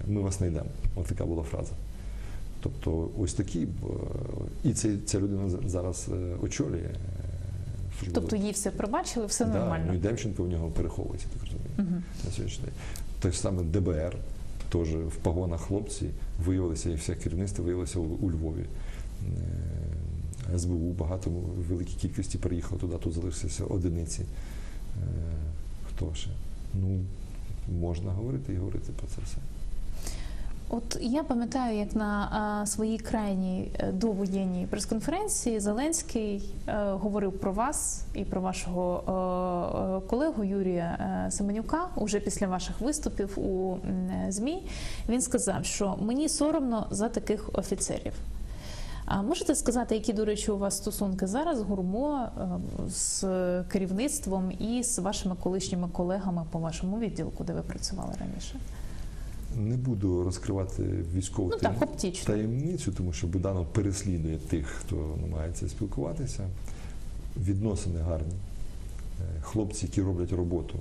ми вас знайдемо. Ось така була фраза. Тобто ось такі, і ця людина зараз очолює. Тобто їй все пробачили, все нормально? Ну і Демченко в нього переховується, так розумію, на сьогоднішній день. Те ж саме ДБР, теж в погонах хлопці виявилися, і все керівництво виявилося у Львові. СБУ багато, в великій кількості приїхало туди, тут залишилися одиниці. Хто ще? Ну, можна говорити і говорити про це все. От я пам'ятаю, як на своїй крайній довоєнній прес-конференції Зеленський говорив про вас і про вашого колегу Юрія Семенюка уже після ваших виступів у ЗМІ. Він сказав, що мені соромно за таких офіцерів. А можете сказати, які, до речі, у вас стосунки зараз, ГУРМО, з керівництвом і з вашими колишніми колегами по вашому відділку, де ви працювали раніше? Не буду розкривати військову таємницю, тому що Буданов переслідує тих, хто намагається спілкуватися. Відносини гарні. Хлопці, які роблять роботу,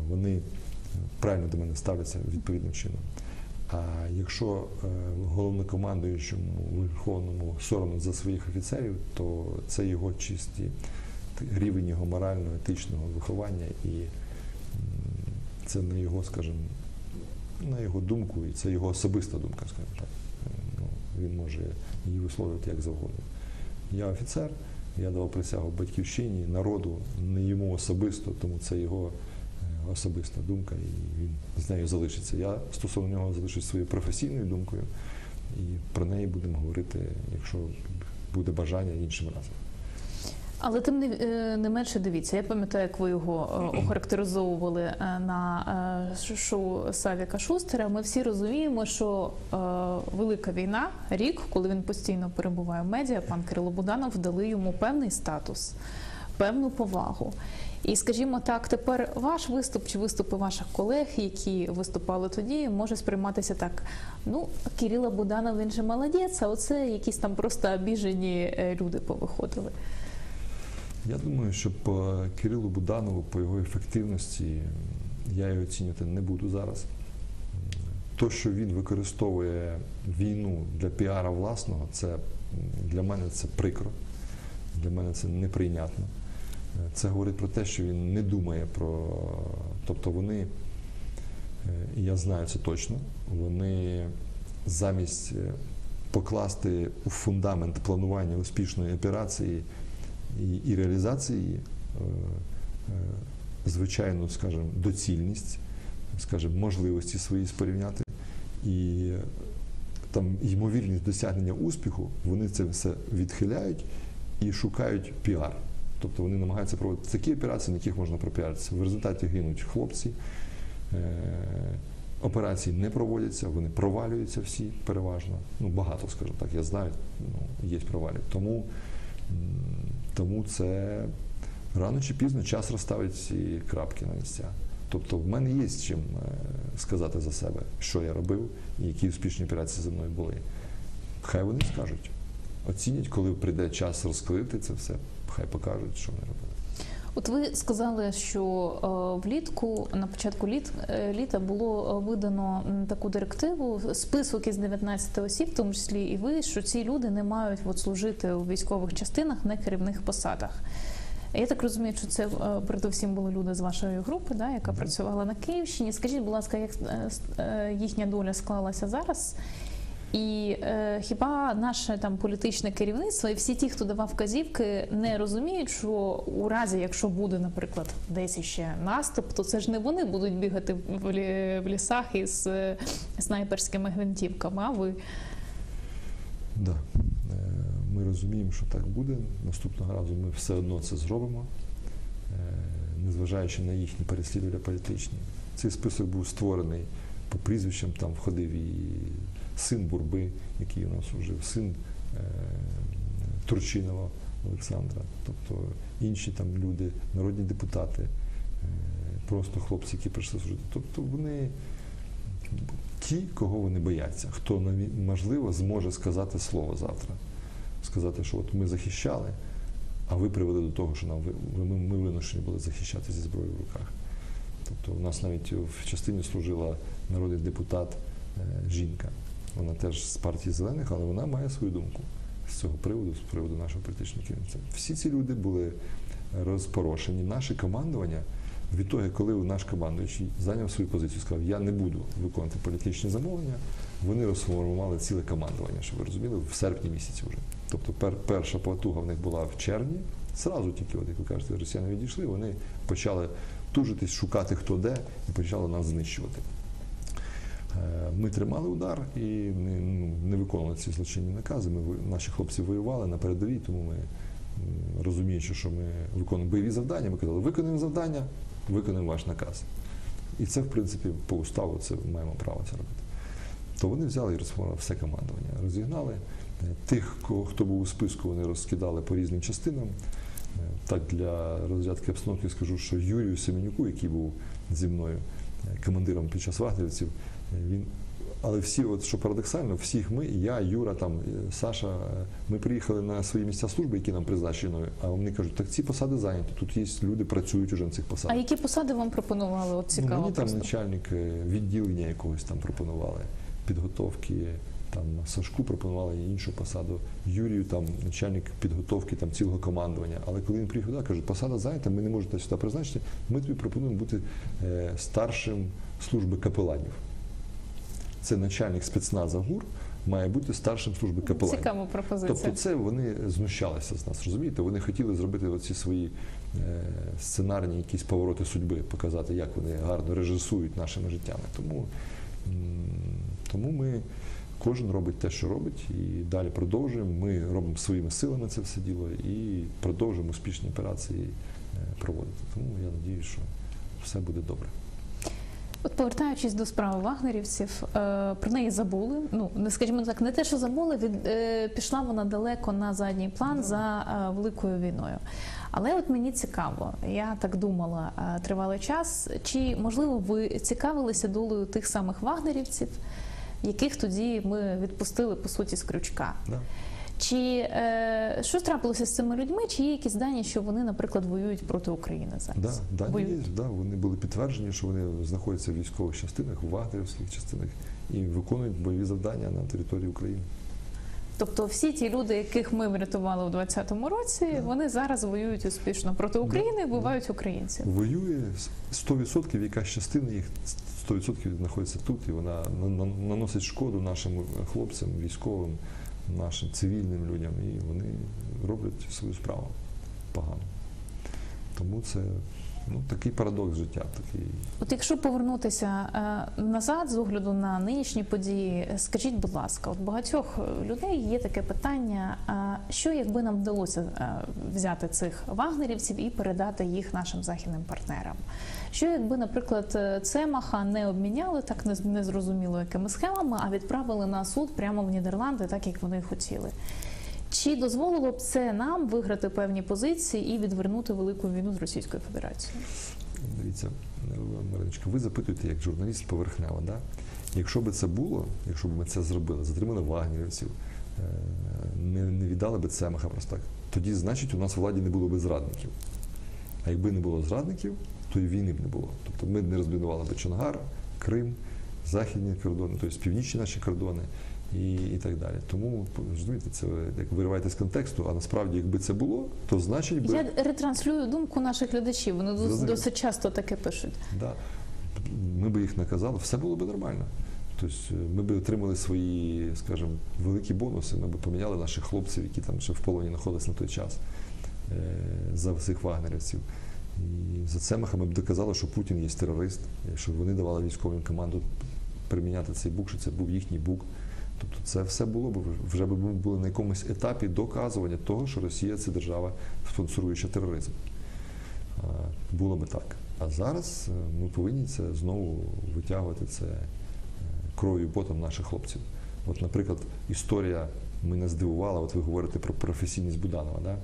вони правильно до мене ставляться відповідним чином. А якщо головнокомандуючому Верховному соромно за своїх офіцерів, то це його рівень його морального, етичного виховання, і це на його, скажімо, на його думку, і це його особиста думка, скажімо так. Він може її висловлювати як завгодно. Я офіцер, я давав присягу батьківщині, народу, не йому особисто, тому це його особиста думка, і він з нею залишиться. Я стосовно нього залишусь своєю професійною думкою, і про неї будемо говорити, якщо буде бажання, іншим разом. Але тим не менше, дивіться, я пам'ятаю, як ви його охарактеризовували на шоу Савіка Шустера. Ми всі розуміємо, що велика війна, рік, коли він постійно перебуває в медіа, пан Кирило Буданов дали йому певний статус, певну повагу. І, скажімо так, тепер ваш виступ чи виступи ваших колег, які виступали тоді, може сприйматися так: ну, Кирило Буданов, він же молодець, а оце якісь там просто обіжені люди повиходили. Я думаю, що по Кирилу Буданову, по його ефективності, я його оцінювати не буду зараз. То, що він використовує війну для піара власного, це для мене це прикро, для мене це неприйнятно. Це говорить про те, що він не думає про... Тобто вони, і я знаю це точно, вони замість покласти у фундамент планування успішної операції і реалізації, звичайно, скажімо, доцільність, скажімо, можливості свої спорівняти і там ймовірність досягнення успіху, вони це все відхиляють і шукають піар. Тобто вони намагаються проводити такі операції, на яких можна пропіаритися. В результаті гинуть хлопці, операції не проводяться, вони провалюються всі переважно. Ну, багато, скажімо так, я знаю, є провалі. Тому це рано чи пізно час розставить ці крапки на місця. Тобто в мене є з чим сказати за себе, що я робив і які успішні операції зі мною були. Хай вони скажуть, оцінять, коли прийде час розкрити це все, хай покажуть, що вони робили. От ви сказали, що влітку, на початку літа було видано таку директиву, список із 19 осіб, в тому числі і ви, що ці люди не мають служити у військових частинах на керівних посадах. Я так розумію, що це передусім були люди з вашої групи, да, яка працювала на Київщині. Скажіть, будь ласка, як їхня доля склалася зараз? І хіба наше там політичне керівництво і всі ті, хто давав вказівки, не розуміють, що у разі, якщо буде, наприклад, десь іще наступ, то це ж не вони будуть бігати в лісах із снайперськими гвинтівками, а ви? Да. Ми розуміємо, що так буде. Наступного разу ми все одно це зробимо, незважаючи на їхні переслідування політичні. Цей список був створений по прізвищам, там входив і син Бурби, який у нас служив, син Турчинова Олександра, тобто інші там люди, народні депутати, просто хлопці, які прийшли служити. Тобто вони ті, кого вони бояться, хто, можливо, зможе сказати слово завтра. Сказати, що от ми захищали, а ви привели до того, що ми вимушені були захищати зі зброєю в руках. Тобто у нас навіть в частині служила народний депутат, жінка. Вона теж з партії Зелених, але вона має свою думку з цього приводу, з приводу нашого політичного керівництва. Всі ці люди були розпорошені. Наше командування, від того, коли наш командуючий зайняв свою позицію, сказав, я не буду виконувати політичні замовлення, вони розформували ціле командування, щоб ви розуміли, в серпні місяці вже. Тобто перша потуга в них була в червні, зразу тільки, от, як ви кажете, росіяни відійшли, вони почали тужитись, шукати хто де і почали нас знищувати. Ми тримали удар і не виконували ці злочинні накази. Наші хлопці воювали на передовій, тому ми, розуміючи, що ми виконуємо бойові завдання, ми казали, виконуємо завдання, виконуємо ваш наказ. І це, в принципі, по уставу це маємо право це робити. То вони взяли і розформували все командування, розігнали. Тих, хто був у списку, вони розкидали по різним частинам. Так, для розрядки обстановки скажу, що Юрію Семенюку, який був зі мною командиром під час вагнерівців, але всі, от що парадоксально, всіх ми, я, Юра, там, Саша, ми приїхали на свої місця служби, які нам призначені, а вони кажуть, так ці посади зайняті, тут є люди, працюють уже на цих посадах. А які посади вам пропонували? От цікаво. Мені там начальник відділення якогось там пропонували, підготовки, там Сашку пропонували іншу посаду, Юрію там начальник підготовки там цілого командування. Але коли він приїхав, кажуть, посада зайнята, ми не можемо сюди призначити, ми тобі пропонуємо бути старшим служби капеланів. Це начальник спецназу ГУР має бути старшим служби капеланів. Цікава пропозиція. Тобто це вони знущалися з нас, розумієте? Вони хотіли зробити оці свої сценарні якісь повороти судьби, показати, як вони гарно режисують нашими життями. Тому ми, кожен робить те, що робить, і далі продовжуємо. Ми робимо своїми силами це все діло і продовжуємо успішні операції проводити. Тому я сподіваюся, що все буде добре. От повертаючись до справи вагнерівців, про неї забули. Ну, скажімо так, не те, що забули, пішла вона далеко на задній план за Великою війною. Але от мені цікаво, я так думала тривалий час, чи, можливо, ви цікавилися долею тих самих вагнерівців, яких тоді ми відпустили, по суті, з крючка? Да. Чи що трапилося з цими людьми? Чи є якісь дані, що вони, наприклад, воюють проти України зараз? Да, дані є, да, вони були підтверджені, що вони знаходяться в військових частинах, у вагнерівських частинах і виконують бойові завдання на території України. Тобто всі ті люди, яких ми врятували у 2020 році, вони зараз воюють успішно проти України і вбивають українців? Воює 100%, якась частина їх 100% знаходиться тут, і вона наносить шкоду нашим хлопцям, військовим, нашим цивільним людям, і вони роблять свою справу погано. Тому це Ну, такий парадокс життя. Такий. От якщо повернутися назад з огляду на нинішні події, скажіть, будь ласка, от багатьох людей є таке питання, що якби нам вдалося взяти цих вагнерівців і передати їх нашим західним партнерам? Що якби, наприклад, Цемаха не обміняли так незрозуміло якими схемами, а відправили на суд прямо в Нідерланди, так як вони хотіли? Чи дозволило б це нам виграти певні позиції і відвернути велику війну з Російською Федерацією? Дивіться, Мариночка, ви запитуєте як журналіст поверхнево, да? Якщо б це було, якщо б ми це зробили, затримали вагнерівців, не віддали б Цемаха просто так, тоді, значить, у нас у владі не було б зрадників. А якби не було зрадників, то і війни б не було. Тобто ми не розмінували б Чонгар, Крим, західні кордони, тобто північні наші кордони і так далі. Тому, розумієте, це як вириваєте з контексту, а насправді, якби це було, то значить би... Я ретранслюю думку наших глядачів, вони досить часто таке пишуть. Да. Ми би їх наказали, все було б нормально. Тобто ми б отримали свої, скажімо, великі бонуси, ми б поміняли наших хлопців, які там ще в полоні знаходились на той час, за всіх вагнерівців. І за Цемаха ми б доказали, що Путін є терорист, що вони давали військовим команду приміняти цей бук, що це був їхній бук. Тобто це все було б, вже б ми були на якомусь етапі доказування того, що Росія – це держава, спонсоруюча тероризм. Було би так. А зараз ми повинні це знову витягувати це кров'ю і потом наших хлопців. От, наприклад, історія мене здивувала, от ви говорите про професійність Буданова, да?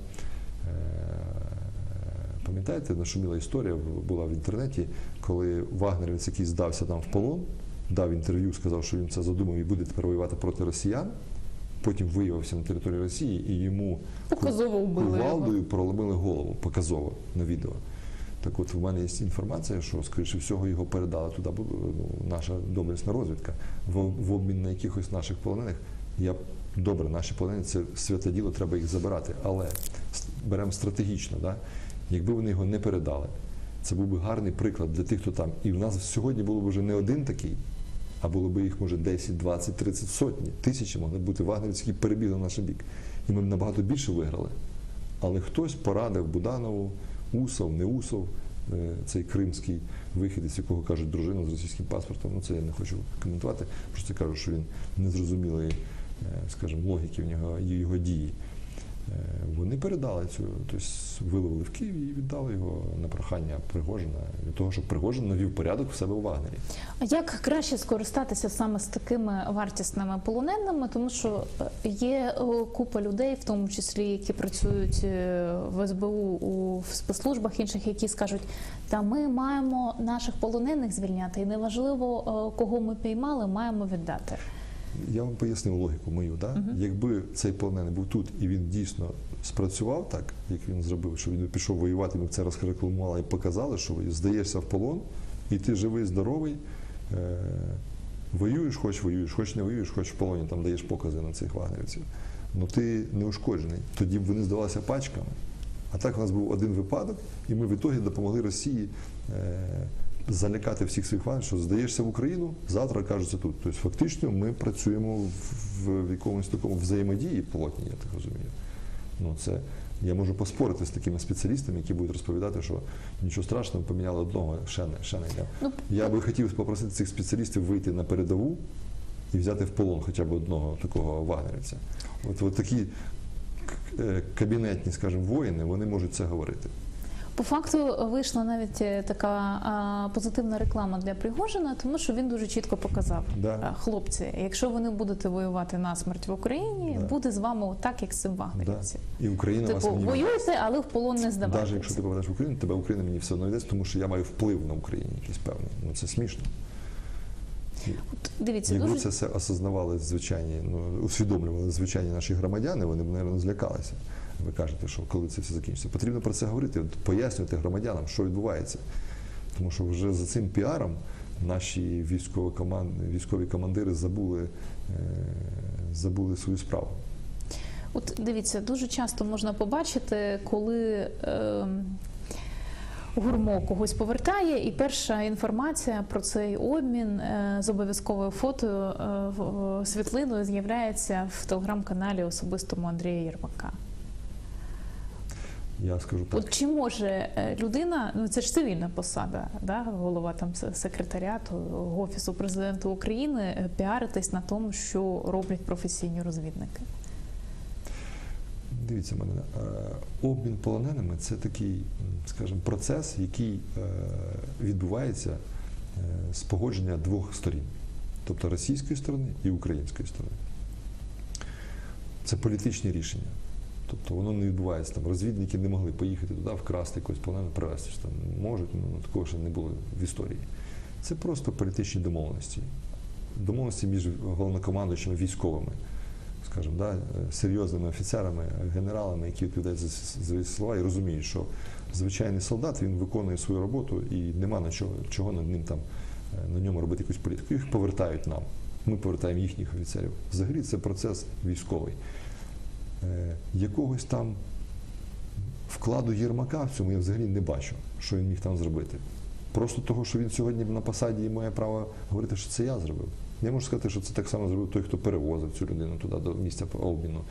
Пам'ятаєте, нашуміла історія була в інтернеті, коли вагнерівець, який здався там в полон, дав інтерв'ю, сказав, що він це задумав і буде тепер воювати проти росіян, потім виявився на території Росії і йому кувалдою проломили голову, показово, на відео. Так от, в мене є інформація, що, скоріше всього, його передала туди наша доблесна розвідка в обмін на якихось наших полонених. Добре, наші полонені – це святе діло, треба їх забирати, але беремо стратегічно, да? Якби вони його не передали, це був би гарний приклад для тих, хто там. І в нас сьогодні було б вже не один такий, а було б їх, може, 10, 20, 30, сотні, тисячі могли бути вагнерівці, які перебігли на наш бік. І ми б набагато більше виграли. Але хтось порадив Буданову, Усов, не Усов, цей кримський вихідець, якого кажуть дружина з російським паспортом. Ну, це я не хочу коментувати, просто кажу, що він незрозумілої, скажімо, логіки в його дії. Вони передали цю, тобто виловили в Києві і віддали його на прохання Пригожина, для того, щоб Пригожин навів порядок в себе у Вагнері. А як краще скористатися саме з такими вартісними полоненими? Тому що є купа людей, в тому числі, які працюють в СБУ, у спецслужбах інших, які скажуть, та ми маємо наших полонених звільняти, і неважливо, кого ми піймали, маємо віддати. Я вам пояснив логіку мою. Да? Якби цей полонений був тут і він дійсно спрацював так, як він зробив, що він пішов воювати, ми б це розрекламували і показали, що здаєшся в полон, і ти живий, здоровий, воюєш, хоч не воюєш, хоч в полоні, там даєш покази на цих вагнерівців. Ну ти не ушкоджений. Тоді б вони здавалися пачками. А так у нас був один випадок, і ми в ітогі допомогли Росії залякати всіх своїх вагнерів, що здаєшся в Україну, завтра кажуться тут. Тобто фактично ми працюємо в якомусь такому взаємодії плотній, я так розумію. Ну, це, я можу поспорити з такими спеціалістами, які будуть розповідати, що нічого страшного, поміняли одного, ще не йде. Я би хотів попросити цих спеціалістів вийти на передову і взяти в полон хоча б одного такого вагнерівця. От такі кабінетні, скажімо, воїни, вони можуть це говорити. По факту вийшла навіть така позитивна реклама для Пригожина, тому що він дуже чітко показав, хлопці, якщо ви не будете воювати насмерть в Україні, буде з вами так, як з цим вагнерівцем. І Україна вас мені... воюйте, але в полон не здавайтеся. Навіть якщо ти попадеш в Україну, тебе Україна мені все одно йдеться, тому що я маю вплив на Україну якийсь певний. Ну це смішно. Дивіться, якби це все осознавали звичайні, усвідомлювали звичайні наші громадяни, вони б, мабуть, злякалися. Ви кажете, що коли це все закінчиться. Потрібно про це говорити, пояснювати громадянам, що відбувається. Тому що вже за цим піаром наші військові командири забули свою справу. От дивіться, дуже часто можна побачити, коли ГУРМО когось повертає, і перша інформація про цей обмін з обов'язковою фото, світлиною з'являється в телеграм-каналі особистому Андрія Єрмака. Я скажу так. От чи може людина, ну це ж цивільна посада, да, голова там секретаріату Офісу Президента України, піаритись на тому, що роблять професійні розвідники? Дивіться, Марина, обмін полоненими – це такий, скажімо, процес, який відбувається з погодження двох сторін, тобто російської сторони і української сторони. Це політичні рішення. Тобто воно не відбувається там. Розвідники не могли поїхати туди, вкрасти якогось полоненого, привезти. Що там можуть, такого ще не було в історії. Це просто політичні домовленості. Домовленості між головнокомандуючими військовими, скажімо, да, серйозними офіцерами, генералами, які відповідають за свої слова і розуміють, що звичайний солдат, він виконує свою роботу і нема на чого над ним там, на ньому робити якусь політику. Їх повертають нам. Ми повертаємо їхніх офіцерів. Взагалі це процес військовий. Якогось там вкладу Єрмака в цьому я взагалі не бачу, що він міг там зробити. Просто того, що він сьогодні на посаді і має право говорити, що це я зробив. Я можу сказати, що це так само зробив той, хто перевозив цю людину туди до місця обміну.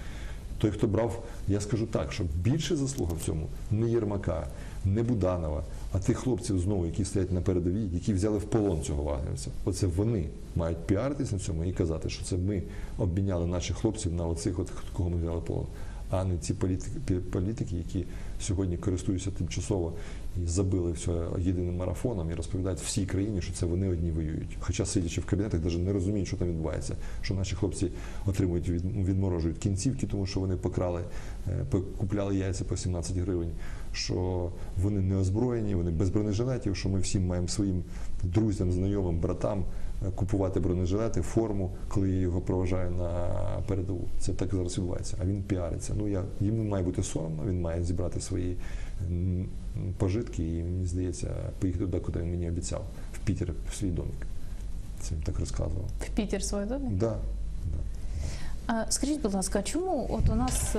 Той, хто брав, я скажу так, що більше заслуга в цьому не Єрмака, не Буданова, а тих хлопців знову, які стоять на передовій, які взяли в полон цього вагнерівця. Оце вони мають піаритися на цьому і казати, що це ми обміняли наших хлопців на оцих, кого ми взяли в полон. А не ці політики, які сьогодні користуються тимчасово і забили все єдиним марафоном і розповідають всій країні, що це вони одні воюють. Хоча, сидячи в кабінетах, навіть не розуміють, що там відбувається. Що наші хлопці отримують, відморожують кінцівки, тому що вони купляли яйця по 17 гривень, що вони не озброєні, вони без бронежилетів, що ми всім маємо своїм друзям, знайомим, братам купувати бронежилети, форму, коли я його проважаю на передову. Це так зараз відбувається. А він піариться. Йому має бути соромно, він має зібрати свої пожитки і, мені здається, поїхати туди, куди він мені обіцяв, в Пітер, в свій домик. Це він так розказував. В Пітер свій домик? Так. Скажіть, будь ласка, чому от у нас,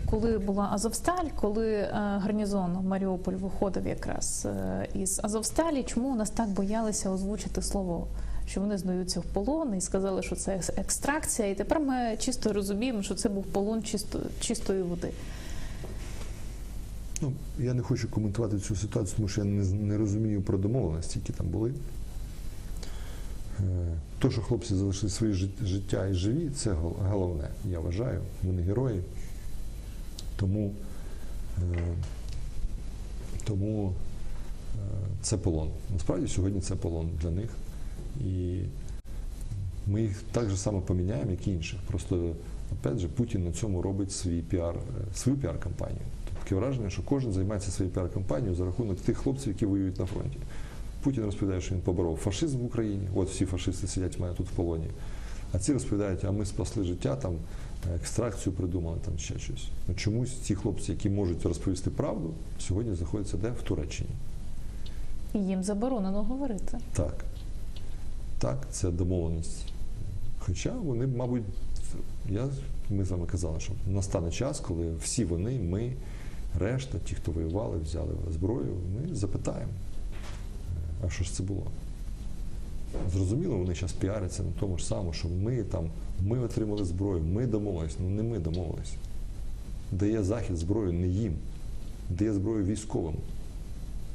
коли була Азовсталь, коли гарнізон Маріуполь виходив якраз із Азовсталі, чому у нас так боялися озвучити слово, що вони здаються в полон, і сказали, що це екстракція, і тепер ми чисто розуміємо, що це був полон чистої води? Я не хочу коментувати цю ситуацію, тому що я не розумію про домовленості, які там були. То, що хлопці залишили своє життя і живі, це головне, я вважаю. Вони герої. Тому це полон. Насправді, сьогодні це полон для них. І ми їх так же само поміняємо, як і інших. Просто, опять же, Путін на цьому робить свою піар-кампанію. Таке враження, що кожен займається своєю піар-кампанією за рахунок тих хлопців, які воюють на фронті. Путін розповідає, що він поборов фашизм в Україні, от всі фашисти сидять в мене тут в полоні. А ці розповідають, а ми спасли життя, там, екстракцію придумали, там ще щось. Чомусь ці хлопці, які можуть розповісти правду, сьогодні знаходяться де? В Туреччині. І їм заборонено говорити. Так, це домовленість. Хоча вони, мабуть, ми з вами казали, що настане час, коли всі вони, ми, решта, ті, хто воювали, взяли зброю, ми запитаємо. А що ж це було? Зрозуміло, вони зараз піаряться на тому ж самому, що ми отримали зброю, ми домовились. Не ми домовились. Дає Захід зброю не їм, дає зброю військовим,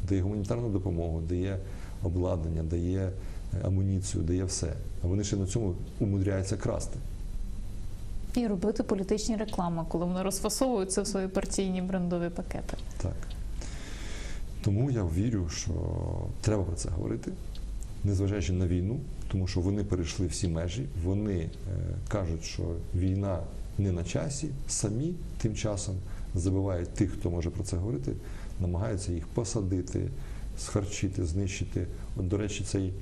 дає гуманітарну допомогу, дає обладнання, дає амуніцію, дає все. А вони ще на цьому умудряються красти. І робити політичні реклами, коли вони розфасовуються в свої партійні брендові пакети. Так. Тому я вірю, що треба про це говорити, незважаючи на війну, тому що вони перейшли всі межі, вони кажуть, що війна не на часі, самі тим часом забивають тих, хто може про це говорити, намагаються їх посадити, схарчити, знищити. От, до речі, цей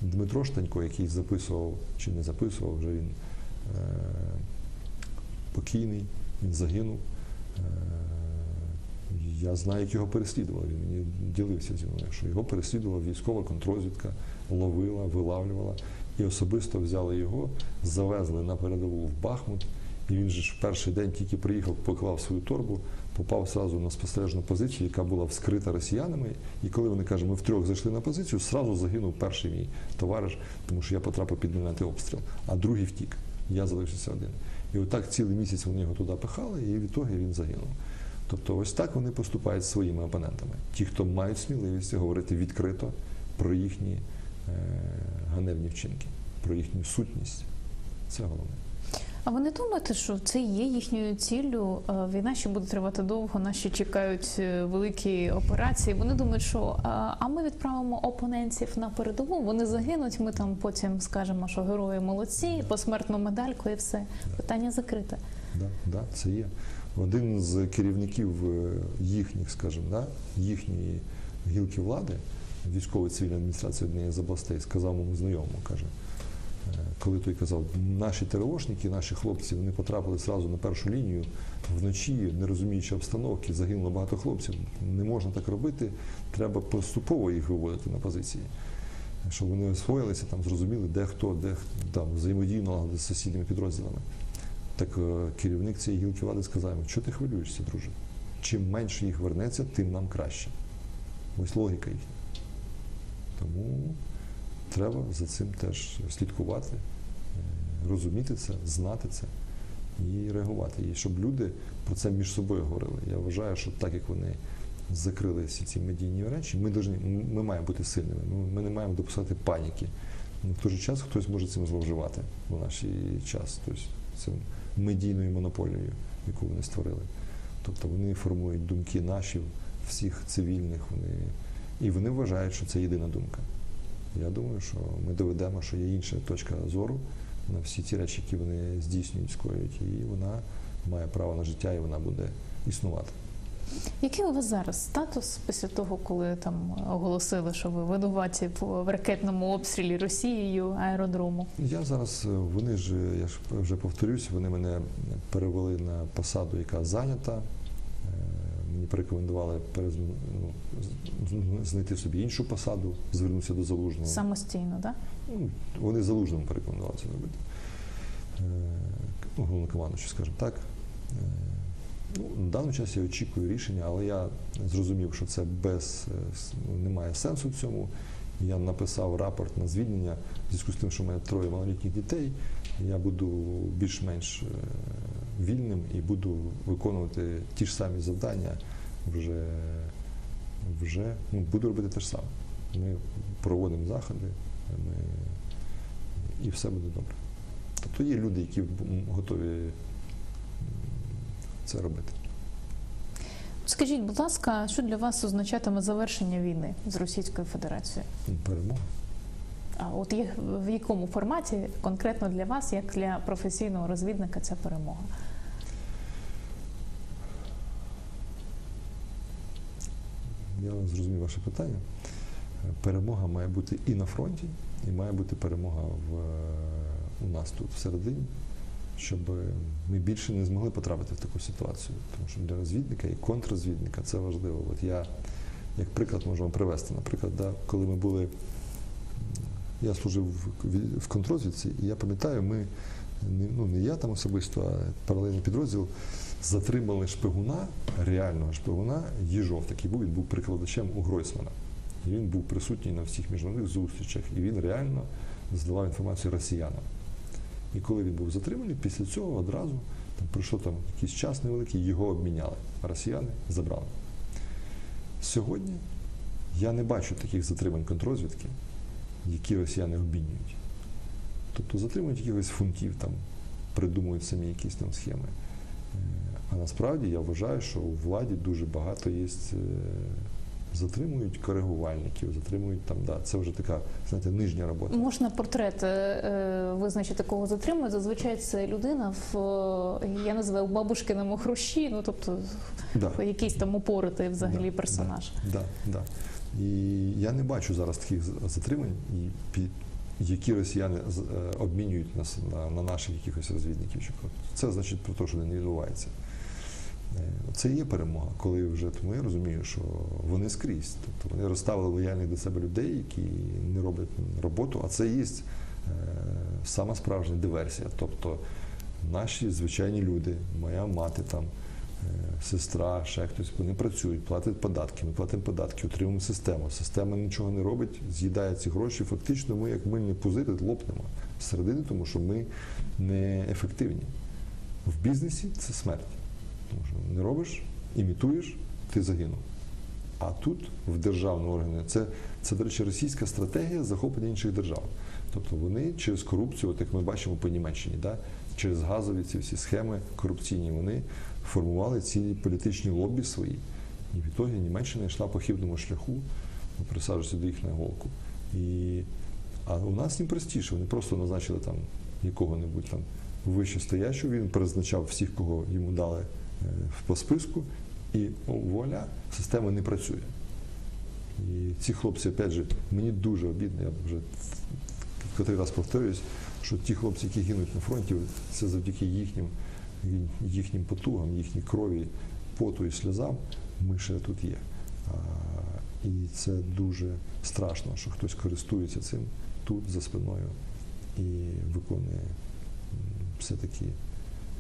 Дмитро Штанько, який записував, чи не записував, вже він покійний, він загинув. Я знаю, як його переслідували. Він мені ділився зі мною, що його переслідувала військова контррозвідка, ловила, вилавлювала. І особисто взяли його, завезли на передову в Бахмут. І він же ж в перший день тільки приїхав, поклав свою торбу, попав одразу на спостережну позицію, яка була вскрита росіянами. І коли вони кажуть, ми втрьох зайшли на позицію, одразу загинув перший мій товариш, тому що я потрапив під мінометний обстріл, а другий втік. Я залишився один. І отак цілий місяць вони його туди пихали, і в ітогі він загинув. Тобто ось так вони поступають зі своїми опонентами. Ті, хто мають сміливість говорити відкрито про їхні ганебні вчинки, про їхню сутність. Це головне. А ви не думаєте, що це є їхньою ціллю? Війна ще буде тривати довго, нас ще чекають великі операції. Вони думають, що а ми відправимо опонентів на передову, вони загинуть, ми там потім скажемо, що герої молодці, посмертну медальку і все. Питання закрите. Да, це є. Один з керівників їхніх, скажімо, їхньої гілки влади, військової цивільної адміністрації однієї з областей, сказав моєму знайомому, каже, коли той казав, наші ТРОшники, наші хлопці, вони потрапили зразу на першу лінію вночі, не розуміючи обстановки, загинуло багато хлопців. Не можна так робити, треба поступово їх виводити на позиції, щоб вони освоїлися, там, зрозуміли, де хто, там, взаємодію налагодити з сусідніми підрозділами. Так керівник цієї гілки влади сказав йому, що ти хвилюєшся, друже? Чим менше їх вернеться, тим нам краще. Ось логіка їхня. Тому треба за цим теж слідкувати, розуміти це, знати це і реагувати. І щоб люди про це між собою говорили. Я вважаю, що так, як вони закрили всі ці медійні речі, ми маємо бути сильними, ми не маємо допускати паніки. В той же час хтось може цим зловживати в наш час. Тобто це медійною монополією, яку вони створили. Тобто вони формують думки наші, всіх цивільних, і вони вважають, що це єдина думка. Я думаю, що ми доведемо, що є інша точка зору на всі ті речі, які вони здійснюють, скоюють, і вона має право на життя, і вона буде існувати. Який у вас зараз статус після того, коли там оголосили, що ви винуваті в ракетному обстрілі Росією аеродрому? Я зараз, я ж вже повторюсь, вони мене перевели на посаду, яка зайнята. Мені порекомендували знайти собі іншу посаду, звернутися до Залужного. Самостійно, так? Вони Залужному порекомендували це робити. Головнокомандуючий, скажімо так. На даний час я очікую рішення, але я зрозумів, що це немає сенсу в цьому. Я написав рапорт на звільнення, в зв'язку з тим, що в мене 3 малолітніх дітей, я буду більш-менш вільним і буду виконувати ті ж самі завдання, буду робити те ж саме. Ми проводимо заходи, і все буде добре. Тобто є люди, які готові це робити. Скажіть, будь ласка, що для вас означатиме завершення війни з Російською Федерацією? Перемога. А от в якому форматі конкретно для вас, як для професійного розвідника, ця перемога? Я зрозумів ваше питання. Перемога має бути і на фронті, і має бути перемога у нас тут всередині, щоб ми більше не змогли потрапити в таку ситуацію. Тому що для розвідника і контррозвідника це важливо. От я, як приклад, можу вам привести. Наприклад, коли ми були, я служив в контррозвідці, і я пам'ятаю, ми, не я там особисто, а паралельний підрозділ, затримали шпигуна, реального шпигуна, Єжов такий був, він був прикладачем у Гройсмана. І він був присутній на всіх міжнародних зустрічах, і він реально здавав інформацію росіянам. І коли він був затриманий, після цього одразу пройшов якийсь час невеликий, його обміняли. Росіяни забрали. Сьогодні я не бачу таких затримань контррозвідки, які росіяни обмінюють. Тобто затримують якихось фунтів, придумують самі якісь схеми. А насправді я вважаю, що у владі дуже багато є, затримують коригувальників, затримують це вже така, знаєте, нижня робота. Можна портрет визначити, кого затримують. Зазвичай це людина я називаю бабушкиному хрущі, тобто якийсь там упоритий взагалі персонаж. Да. І я не бачу зараз таких затримань, які росіяни обмінюють на наших якихось розвідників. Це значить про те, що не відбувається. Це і є перемога, коли вже, тому я розумію, що вони скрізь. Тобто вони розставили лояльних до себе людей, які не роблять роботу, а це і є сама справжня диверсія. Тобто наші звичайні люди, моя мати сестра, ще хтось, вони працюють, платять податки, ми платимо податки, отримуємо систему. Система нічого не робить, з'їдає ці гроші. Фактично ми, як мильні пузири, лопнемо зсередини, тому що ми не ефективні. В бізнесі це смерть. Тому що не робиш, імітуєш, ти загинув. А тут в державні органи, це, до речі, російська стратегія захоплення інших держав. Тобто вони через корупцію, от як ми бачимо по Німеччині, да, через газові ці всі схеми корупційні, вони формували ці політичні лобі свої. І в ітогі Німеччина йшла по хибному шляху, присаджуючи до їх на голку. А у нас їм простіше, вони просто назначили там якого-небудь там вищестоящого, він призначав всіх, кого йому дали по списку, і вуаля, система не працює. І ці хлопці, опять же, мені дуже обідно, я вже в котрий раз повторююсь, що ті хлопці, які гинуть на фронті, це завдяки їхнім потугам, їхній крові, поту і сльозам, ми ще тут є. І це дуже страшно, що хтось користується цим тут, за спиною, і виконує все-таки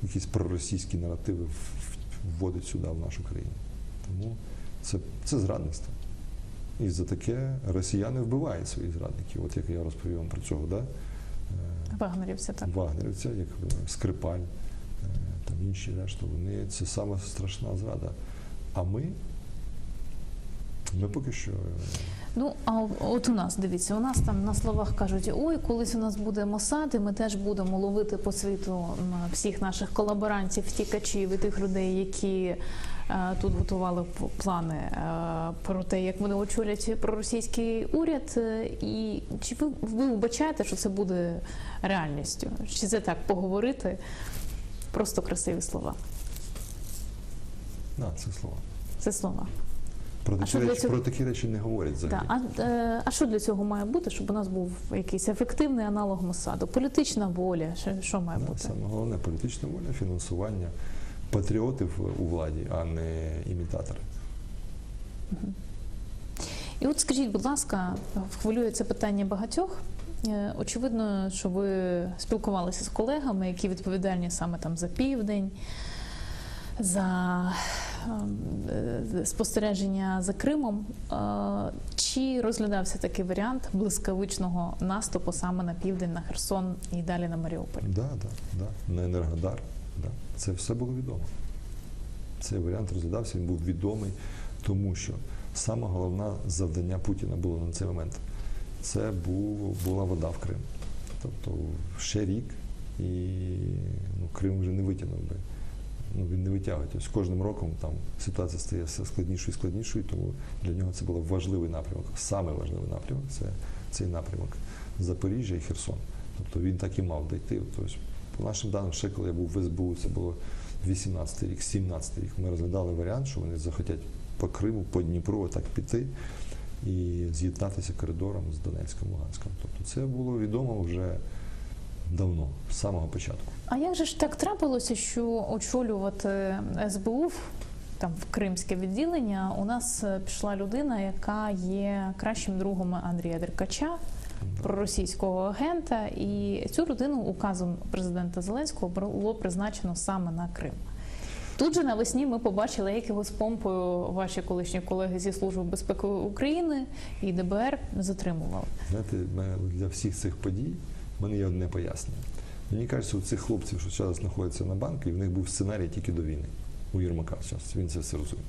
якісь проросійські наративи, вводить сюди, в нашу країну. Тому це зрадництво. І за таке росіяни вбивають своїх зрадників. От як я розповів вам про цього, да? Вагнерівця, так. Вагнерівця, як Скрипаль, там інші решта, вони це саме страшна зрада. А ми поки що. Ну, а от у нас, дивіться, у нас там на словах кажуть, ой, колись у нас буде Мосад, і ми теж будемо ловити по світу всіх наших колаборантів, втікачів і тих людей, які тут готували плани про те, як вони очолять проросійський уряд. І чи ви вбачаєте, що це буде реальністю? Чи це так поговорити? Просто красиві слова. Це слова. Це слова. Про такі речі не говорять взагалі. А що для цього має бути, щоб у нас був якийсь ефективний аналог Мосаду? Політична воля, що має бути? Саме головне – політична воля, фінансування патріотів у владі, а не імітатори. І от скажіть, будь ласка, хвилює це питання багатьох. Очевидно, що ви спілкувалися з колегами, які відповідальні саме там за Південь, за спостереження за Кримом. Чи розглядався такий варіант блискавичного наступу саме на південь, на Херсон і далі на Маріуполь? Да. На Енергодар. Да. Це все було відомо. Цей варіант розглядався, він був відомий, тому що саме головне завдання Путіна було на цей момент. Це була вода в Крим. Тобто ще рік, і Крим вже не витягнув би. Він не витягує. Тобто, з кожним роком там ситуація стає все складнішою і складнішою, тому для нього це був важливий напрямок. Саме важливий напрямок – це цей напрямок Запоріжжя і Херсон. Тобто він так і мав дійти. Тобто, по нашим даним, ще коли я був в СБУ, це було 18-й рік, 17-й рік, ми розглядали варіант, що вони захотять по Криму, по Дніпру отак піти і з'єднатися коридором з Донецьком, Луганськом. Тобто це було відомо вже давно, з самого початку. А як же ж так трапилося, що очолювати СБУ, там в кримське відділення, у нас пішла людина, яка є кращим другом Андрія Деркача, проросійського агента, і цю людину указом президента Зеленського було призначено саме на Крим. Тут же навесні ми побачили, як його з помпою ваші колишні колеги зі Служби безпеки України і ДБР затримували. Знаєте, для всіх цих подій в мене є одне пояснення. Мені кажеться, у цих хлопців, що зараз знаходяться на банку, і в них був сценарій тільки до війни. У Єрмака зараз, він це все розуміє.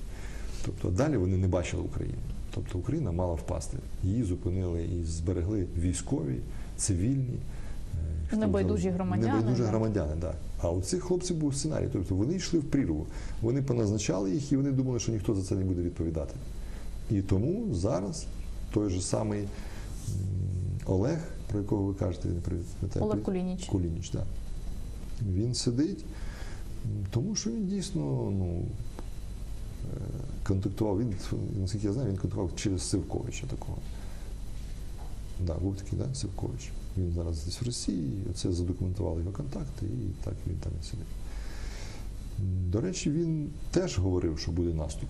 Тобто далі вони не бачили Україну. Тобто Україна мала впасти. Її зупинили і зберегли військові, цивільні. Небайдужі громадяни. Небайдужі громадяни, так. А у цих хлопців був сценарій. Тобто вони йшли в прірву. Вони поназначали їх і вони думали, що ніхто за це не буде відповідати. І тому зараз той же самий Олег, про якого ви кажете, не пам'ятаю. Олег Кулініч. Кулініч, так. Він сидить, тому що він дійсно контактував, наскільки я знаю, він контактував через Сивковича такого. Так, був такий, Сивкович. Він зараз десь в Росії, це задокументували його контакти, і так він там і сидить. До речі, він теж говорив, що буде наступ.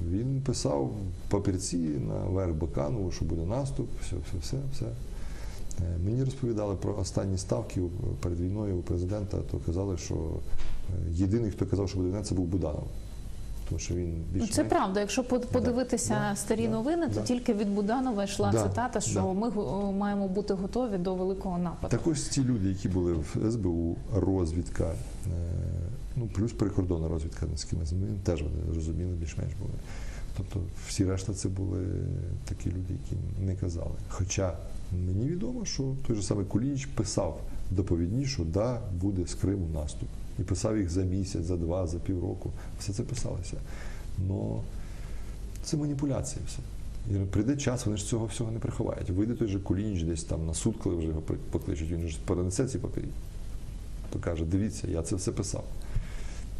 Він писав папірці наверх Баканову, що буде наступ, все. Мені розповідали про останні ставки перед війною у президента, то казали, що єдиний, хто казав, що буде війна, це був Буданов. тому що він Ну, більш це правда. Якщо подивитися Да. старі Да. новини, то Да. тільки від Буданова йшла Да. цитата, що Да. ми маємо бути готові до великого нападу. Так ось ці люди, які були в СБУ, розвідка, ну плюс прикордонна розвідка, з ким ми теж вони розуміли, більш-менш були. Тобто всі решта це були такі люди, які не казали. Хоча мені відомо, що той же самий Кулініч писав доповідні, що да, буде з Криму наступ. І писав їх за місяць, за два, за півроку. Все це писалося. Но це маніпуляції все. І прийде час, вони ж цього всього не приховають. Вийде той же Кулініч десь там на суд, коли вже його покличуть, він ж перенесе ці папері. Покаже, дивіться, я це все писав.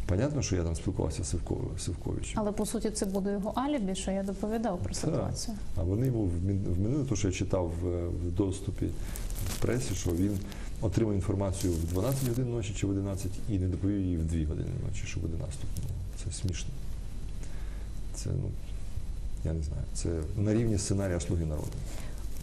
Понятно, що я там спілкувався з Сивковичем. Але по суті це буде його алібі, що я доповідав про ситуацію. А вони йому вмінили те, що я читав в доступі в пресі, що він отримав інформацію в 12 годин ночі чи в 11 і не доповів її в 2 години ночі, що буде наступ. Ну, це смішно. Це, ну, я не знаю, це на рівні сценарія «Слуги народу».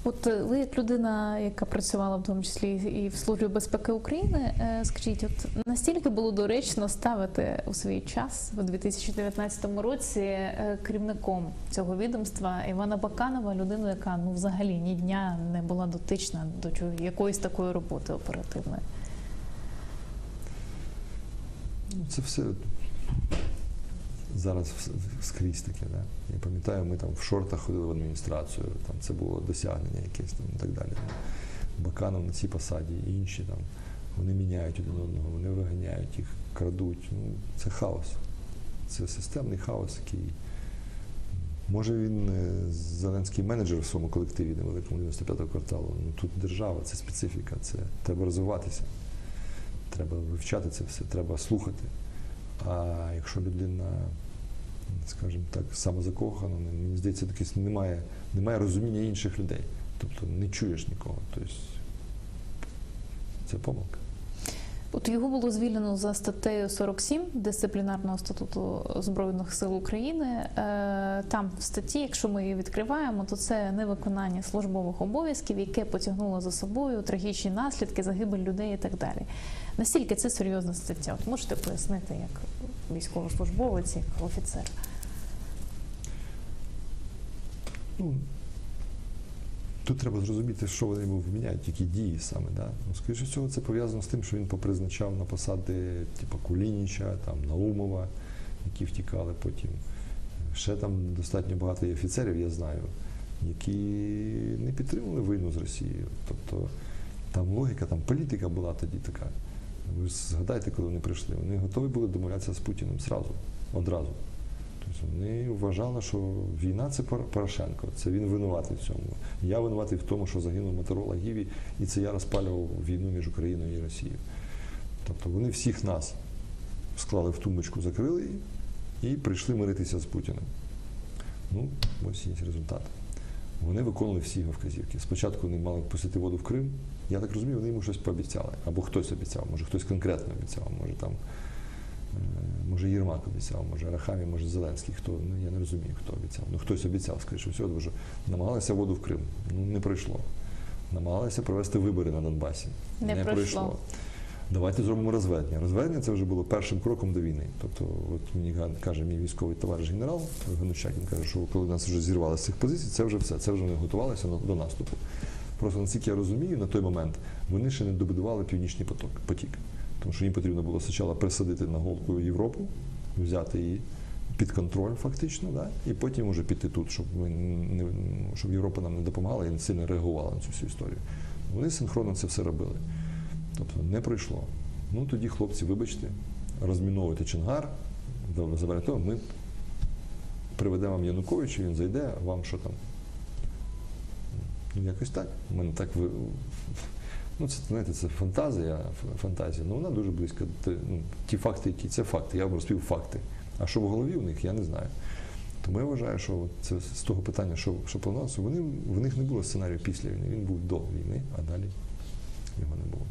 От ви, як людина, яка працювала в тому числі і в Службі безпеки України, скажіть, от настільки було доречно ставити у свій час, у 2019 році, керівником цього відомства Івана Баканова, людину, яка ну взагалі ні дня не була дотична до якоїсь такої роботи оперативної? Ну, це все зараз скрізь таке. Да? Я пам'ятаю, ми там в шортах ходили в адміністрацію, там це було досягнення якесь там і так далі. Баканов на цій посаді, і інші там, вони міняють один одного, вони виганяють їх, крадуть. Ну, це хаос. Це системний хаос, який... Може він Зеленський менеджер в своєму колективі невеликому 95-го кварталу. Ну, тут держава, це специфіка, це треба розвиватися. Треба вивчати це все, треба слухати. А якщо людина, скажімо так, самозакохана, мені здається, таке немає розуміння інших людей. Тобто не чуєш нікого. Тобто це помилка. От його було звільнено за статтею 47 Дисциплінарного статуту Збройних сил України. Там в статті, якщо ми її відкриваємо, то це невиконання службових обов'язків, яке потягнуло за собою трагічні наслідки, загибель людей і так далі. Настільки це серйозна стаття? От можете пояснити, як військовослужбовець, як офіцер? Ну, тут треба зрозуміти, що вони йому вміняють, які дії саме. Да? Ну, скоріше всього, це пов'язано з тим, що він попризначав на посади типу Кулініча, там, Наумова, які втікали потім. Ще там достатньо багато є офіцерів, я знаю, які не підтримували війну з Росією. Тобто там логіка, там політика була тоді така. Ви ж згадайте, коли вони прийшли. Вони готові були домовлятися з Путіним одразу. Тобто вони вважали, що війна – це Порошенко, це він винуватий в цьому. Я винуватий в тому, що загинув Моторола Гіві, і це я розпалював війну між Україною і Росією. Тобто вони всіх нас склали в тумбочку, закрили її і прийшли миритися з Путіним. Ну, ось є результат. Вони виконували всі його вказівки. Спочатку вони мали пустити воду в Крим. Я так розумію, вони йому щось пообіцяли. Або хтось обіцяв, може хтось конкретно обіцяв, може Єрмак обіцяв, може Арахамія, може Зеленський, хто, ну я не розумію, хто обіцяв. Ну хтось обіцяв, скоріше всього, тому що намагалися воду в Крим. Ну не пройшло. Намагалися провести вибори на Донбасі. Не пройшло. Давайте зробимо розведення. Розведення – це вже було першим кроком до війни. Тобто, от мені каже мій військовий товариш генерал Ганущак, він каже, що коли нас вже зірвали з цих позицій, це вже все, це вже вони готувалися до наступу. Просто, наскільки я розумію, на той момент вони ще не добудували Північний потік. Тому що їм потрібно було спочатку присадити на голку Європу, взяти її під контроль фактично, да? І потім вже піти тут, щоб Європа нам не допомагала і не сильно реагувала на цю всю історію. Вони синхронно це все робили. Тобто не пройшло. Ну тоді, хлопці, вибачте, розміновуйте Чонгар, заберете того, ми приведемо вам Януковича, він зайде, а вам що там? Ну якось так. У мене так ну, це, знаєте, це фантазія, але вона дуже близька. Ті факти, які це факти, я вам розповів факти. А що в голові у них, я не знаю. Тому я вважаю, що це з того питання, що планувалося, в них не було сценарію після війни, він був до війни, а далі його не було.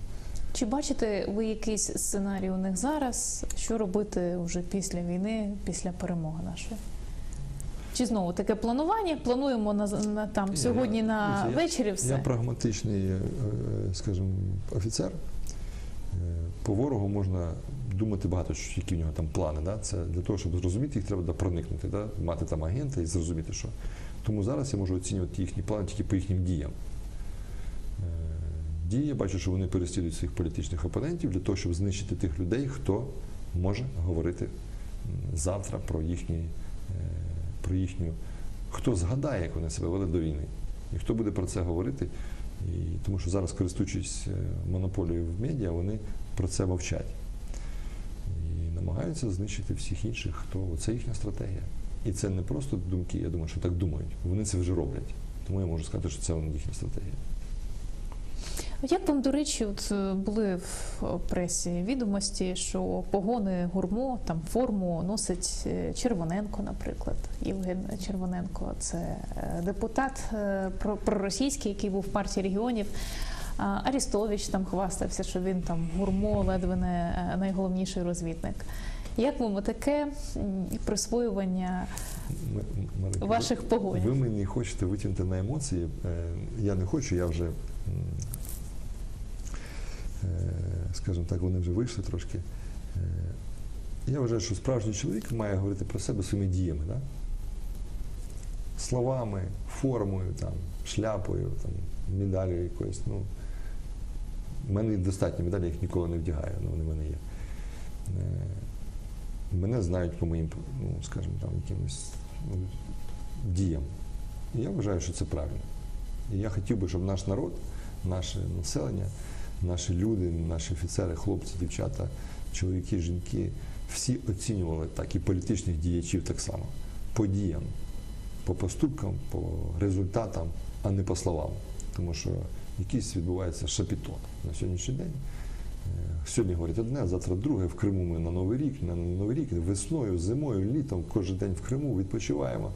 Чи бачите ви якийсь сценарій у них зараз, що робити вже після війни, після перемоги нашої? Чи знову таке планування? Плануємо сьогодні на вечері все? Я прагматичний, скажімо, офіцер. По ворогу можна думати багато, які в нього там плани. Да? Це для того, щоб зрозуміти їх, треба проникнути, да? Мати там агента і зрозуміти, що. Тому зараз я можу оцінювати їхні плани тільки по їхнім діям. Дії, я бачу, що вони переслідують своїх політичних опонентів для того, щоб знищити тих людей, хто може говорити завтра про їхню, хто згадає, як вони себе вели до війни. І хто буде про це говорити, тому що зараз, користуючись монополією в медіа, вони про це мовчать. І намагаються знищити всіх інших, хто це їхня стратегія. І це не просто думки, я думаю, що так думають. Вони це вже роблять. Тому я можу сказати, що це їхня стратегія. Як вам, до речі, були в пресі відомості, що погони ГУРМО, там форму носить Червоненко, наприклад. Євген Червоненко – це депутат проросійський, який був в партії регіонів. Арістович там хвастався, що він там ГУРМО, ледве не найголовніший розвідник. Як вам таке присвоювання ваших погонів? Ви мені хочете витягнути на емоції. Я не хочу, я вже, скажімо так, вони вже вийшли трошки. Я вважаю, що справжній чоловік має говорити про себе своїми діями. Да? Словами, формою, там, шляпою, там, медаллю якоюсь. Ну, в мене достатньо медалі, я їх ніколи не вдягаю, але вони в мене є. Мене знають по моїм, скажімо, там, якимось діям. І я вважаю, що це правильно. І я хотів би, щоб наш народ, наше населення, наші люди, наші офіцери, хлопці, дівчата, чоловіки, жінки, всі оцінювали так, і політичних діячів так само. По діям, по поступкам, по результатам, а не по словам. Тому що якийсь відбувається шапіто на сьогоднішній день. Сьогодні говорять одне, а завтра друге. В Криму ми на Новий рік, весною, зимою, літом, кожен день в Криму відпочиваємо,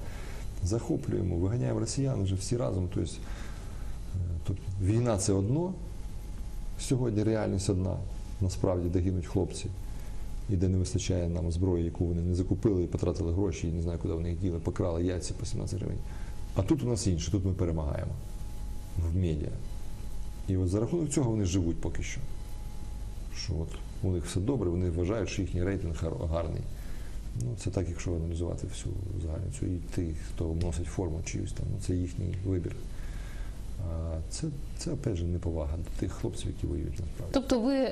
захоплюємо, виганяємо росіян вже всі разом. Тобто війна – це одно, сьогодні реальність одна, насправді, де гинуть хлопці, і де не вистачає нам зброї, яку вони не закупили, і потратили гроші, і не знаю, куди вони їх діли, покрали яйця по 17 гривень. А тут у нас інше, тут ми перемагаємо в медіа. І от за рахунок цього вони живуть поки що. Що от у них все добре, вони вважають, що їхній рейтинг гарний. Ну, це так, якщо аналізувати всю загальницю. І тих, хто носить форму чиюсь там, це їхній вибір. А це опять же, неповага до тих хлопців, які воюють насправді. Тобто ви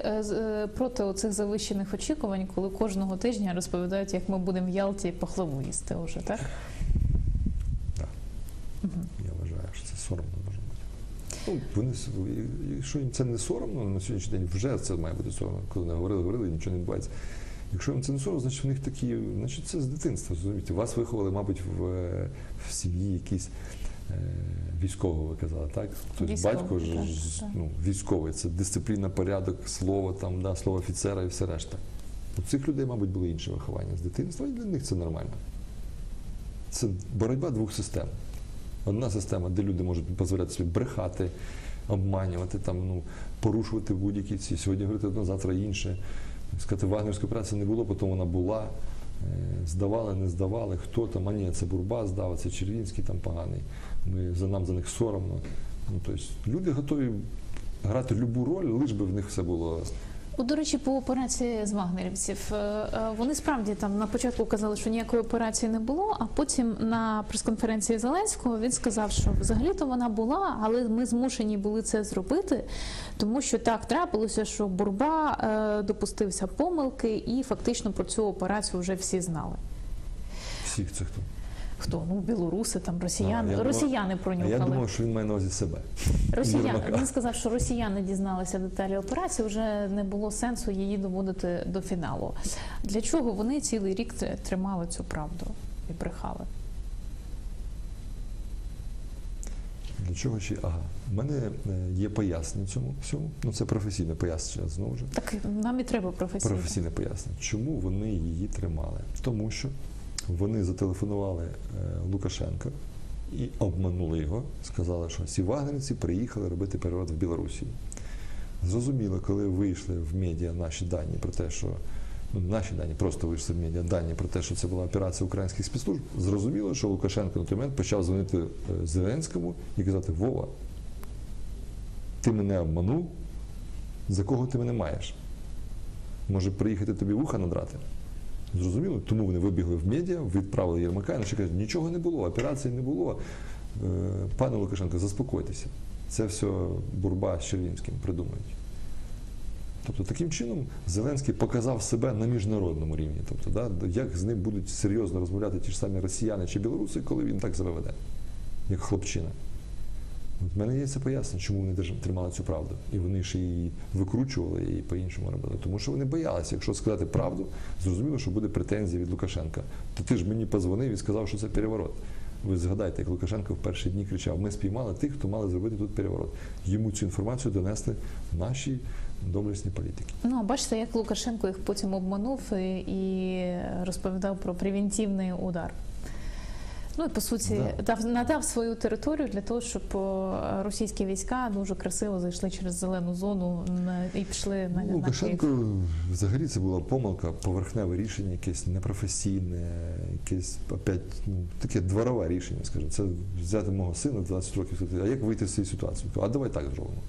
проти оцих завищених очікувань, коли кожного тижня розповідають, як ми будемо в Ялті пахлаву їсти вже, так? Так. Я вважаю, що це соромно може бути. Ну, якщо їм це не соромно, на сьогоднішній день вже це має бути соромно. Коли вони говорили, нічого не відбувається. Якщо їм це не соромно, значить в них такі, значить це з дитинства, розумієте. Вас виховали, мабуть, в сім'ї якісь військового, ви казали, так? Тобто батько ж військовий, це дисципліна, порядок, слово, там, да, слово офіцера і все решта. У цих людей, мабуть, було інше виховання з дитинства, і для них це нормально. Це боротьба двох систем. Одна система, де люди можуть дозволяти собі брехати, обманювати, там, порушувати будь-які ці. Сьогодні говорити одне, завтра інше. Сказати, вагнерської операції не було, потім вона була. Здавали, не здавали, хто там, а ні, це Бурба здав, це Червінський там поганий. Нам за них соромно. Ну, тобто, люди готові грати любу роль, лиш би в них все було. До речі, по операції з вагнерівців, вони справді там на початку казали, що ніякої операції не було, а потім на прес-конференції Зеленського він сказав, що взагалі-то вона була, але ми змушені були це зробити, тому що так трапилося, що Бурба допустився помилки і фактично про цю операцію вже всі знали. Всіх це хто? Хто? Ну, білоруси, там, росіяни. Росіяни пронюхали. А я думав, що він має на увазі себе. Він сказав, що росіяни дізналися деталі операції, вже не було сенсу її доводити до фіналу. Для чого вони цілий рік тримали цю правду і брехали? Для чого чи? Ага. У мене є пояснення цьому всьому. Ну, це професійне пояснення, знову ж. Так нам і треба професійне. Професійне пояснення. Чому вони її тримали? Тому що вони зателефонували Лукашенко і обманули його, сказали, що ці вагнерівці приїхали робити переворот в Білорусі. Зрозуміло, коли вийшли в медіа наші дані про те, що наші дані просто вийшли в медіа дані про те, що це була операція українських спецслужб, зрозуміло, що Лукашенко на той момент почав дзвонити Зеленському і казати: Вова, ти мене обманув, за кого ти мене маєш? Може приїхати тобі вуха надрати? Зрозуміло? Тому вони вибігли в медіа, відправили Єрмака, і наші кажуть, нічого не було, операції не було. Пане Лукашенко, заспокойтеся. Це все Бурба з Червінським придумають. Тобто таким чином Зеленський показав себе на міжнародному рівні. Тобто, як з ним будуть серйозно розмовляти ті ж самі росіяни чи білоруси, коли він так себе веде, як хлопчина. В мене є це пояснення, чому вони тримали цю правду. І вони ще її викручували і по-іншому робили. Тому що вони боялися, якщо сказати правду, зрозуміло, що буде претензія від Лукашенка. То ти ж мені позвонив і сказав, що це переворот. Ви згадайте, як Лукашенко в перші дні кричав, ми спіймали тих, хто мали зробити тут переворот. Йому цю інформацію донесли наші доблесні політики. Ну, а бачите, як Лукашенко їх потім обманув і розповідав про превентивний удар. Ну і по суті надав свою територію для того, щоб російські війська дуже красиво зайшли через зелену зону і пішли на Київ. Лукашенко взагалі це була помилка, поверхневе рішення, якесь непрофесійне, якесь опять таке дворове рішення, скажімо. Це взяти мого сина 20 років, а як вийти з цієї ситуації? А давай так зробимо.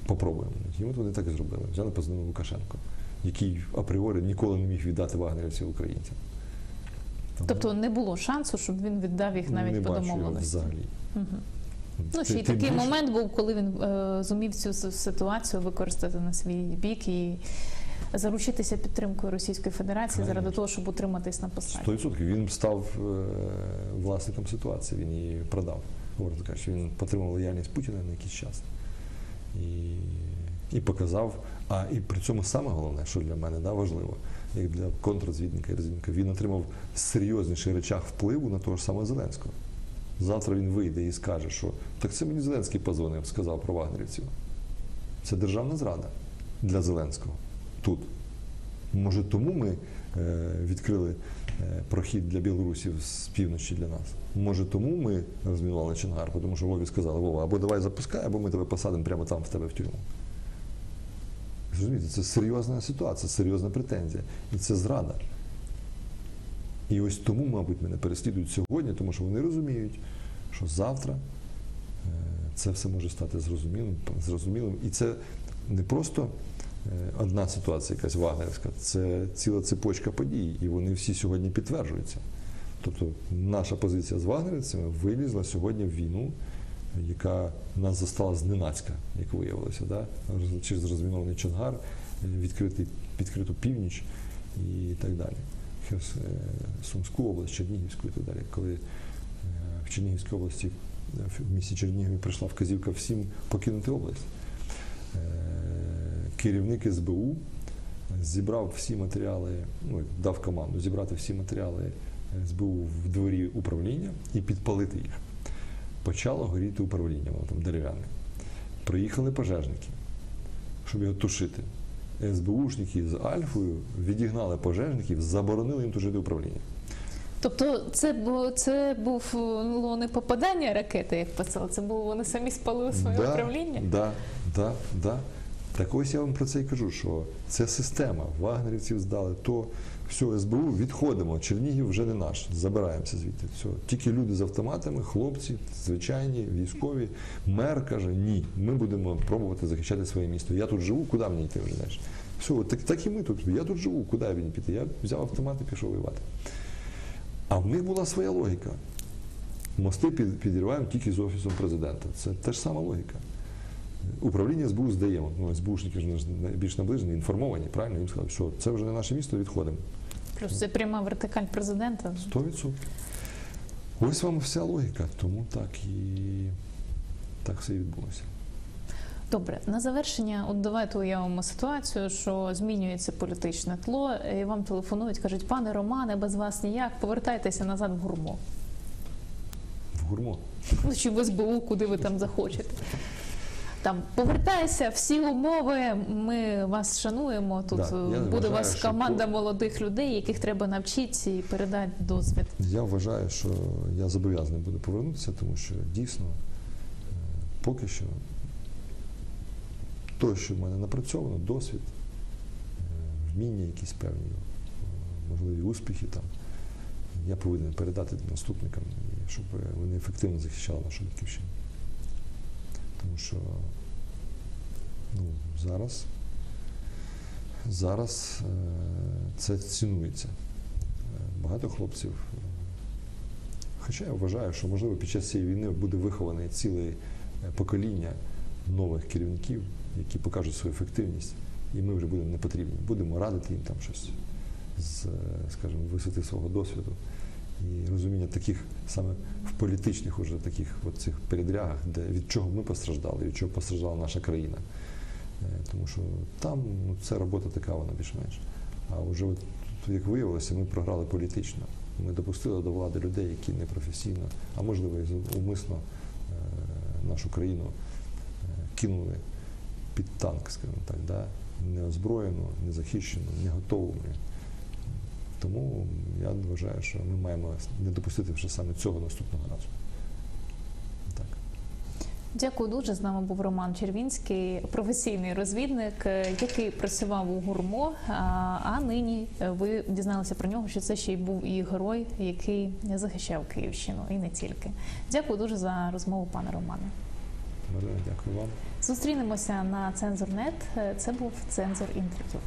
Попробуємо. І от вони так і зробили. Взяли, позвонили Лукашенко, який апріорі ніколи не міг віддати вагнерівців українцям. Тобто не було шансу, щоб він віддав їх навіть по домовленості? Взагалі. Угу. Ну, ще й такий момент був, коли він зумів цю ситуацію використати на свій бік і заручитися підтримкою Російської Федерації заради того, щоб утриматись на посаді. 100%. Він став власником ситуації, він її продав. Говорить, що він потримав лояльність Путіна на якийсь час. І показав, і при цьому саме головне, що для мене важливо, як для контррозвідника і розвідника, він отримав серйозніший речах впливу на того ж самого Зеленського. Завтра він вийде і скаже, що так це мені Зеленський позвонив, сказав про вагнерівців. Це державна зрада для Зеленського тут. Може тому ми відкрили прохід для білорусів з півночі для нас. Може тому ми розмінували Чонгар, тому що Вові сказали, Вова, або давай запускай, або ми тебе посадимо прямо там в тебе в тюрму. Розумієте, це серйозна ситуація, серйозна претензія. І це зрада. І ось тому, мабуть, мене переслідують сьогодні, тому що вони розуміють, що завтра це все може стати зрозумілим. І це не просто одна ситуація, якась вагнерівська, це ціла цепочка подій, і вони всі сьогодні підтверджуються. Тобто наша позиція з вагнерівцями вилізла сьогодні в війну, яка нас застала зненацька, як виявилося, через розмінований Чонгар, відкриту північ і так далі. Сумську область, Чернігівську і так далі. Коли в Чернігівській області, в місті Чернігові прийшла вказівка всім покинути область. Керівник СБУ зібрав всі матеріали, дав команду зібрати всі матеріали СБУ в дворі управління і підпалити їх. Почало горіти управління, воно там дерев'яне. Приїхали пожежники, щоб його тушити. СБУшники з Альфою відігнали пожежників, заборонили їм тушити управління. Тобто це було не попадання ракети, як писали, це було вони самі спалили своє управління? Так. Так ось я вам про це і кажу, що це система. Вагнерівців здали, то все, СБУ, відходимо, Чернігів вже не наш, забираємося звідти. Все. Тільки люди з автоматами, хлопці, звичайні, військові. Мер каже, ні, ми будемо пробувати захищати своє місто. Я тут живу, куди мені йти вже далі? Все, так і ми тут. Я тут живу, куди мені піти? Я взяв автомат і пішов воювати. А в них була своя логіка. Мости підриваємо тільки з Офісом президента. Це та ж сама логіка. Управління СБУ здаємо. СБУшники ж більш наближені, інформовані, правильно? Їм сказали, що це вже не наше місто, відходимо. Плюс це пряма вертикаль президента. 100%. Ось вам вся логіка. Тому так все і відбулося. Добре, на завершення, давайте уявимо ситуацію, що змінюється політичне тло, і вам телефонують, кажуть, пане Романе, без вас ніяк, повертайтеся назад в ГУРМО. В ГУРМО? Чи в СБУ, куди ви там захочете. Там, повертайся, всі умови, ми вас шануємо, тут буде у вас команда молодих людей, яких треба навчити і передати досвід. Я вважаю, що я зобов'язаний буду повернутися, тому що дійсно поки що те, що в мене напрацьовано, досвід, вміння якісь певні, можливі успіхи там, я повинен передати наступникам, щоб вони ефективно захищали нашу батьківщину. Тому що зараз зараз це цінується. Багато хлопців, хоча я вважаю, що, можливо, під час цієї війни буде виховане ціле покоління нових керівників, які покажуть свою ефективність, і ми вже будемо не потрібні. Будемо радити їм там щось з, скажімо, висоти свого досвіду і розуміння таких саме в політичних уже таких от цих передрягах, де від чого ми постраждали, від чого постраждала наша країна. Тому що там це робота така, вона більш-менш. А вже, от, як виявилося, ми програли політично. Ми допустили до влади людей, які непрофесійно, а можливо і умисно нашу країну кинули під танк, скажімо так, да? Неозброєну, незахищену, не готову. Тому я вважаю, що ми маємо не допустити вже саме цього наступного разу. Так. Дякую дуже. З нами був Роман Червінський, професійний розвідник, який працював у ГУРМО, а нині ви дізналися про нього, що це ще й був і герой, який захищав Київщину, і не тільки. Дякую дуже за розмову, пане Романе. Марина, дякую вам. Зустрінемося на Цензор.нет. Це був Цензор інтерв'ю.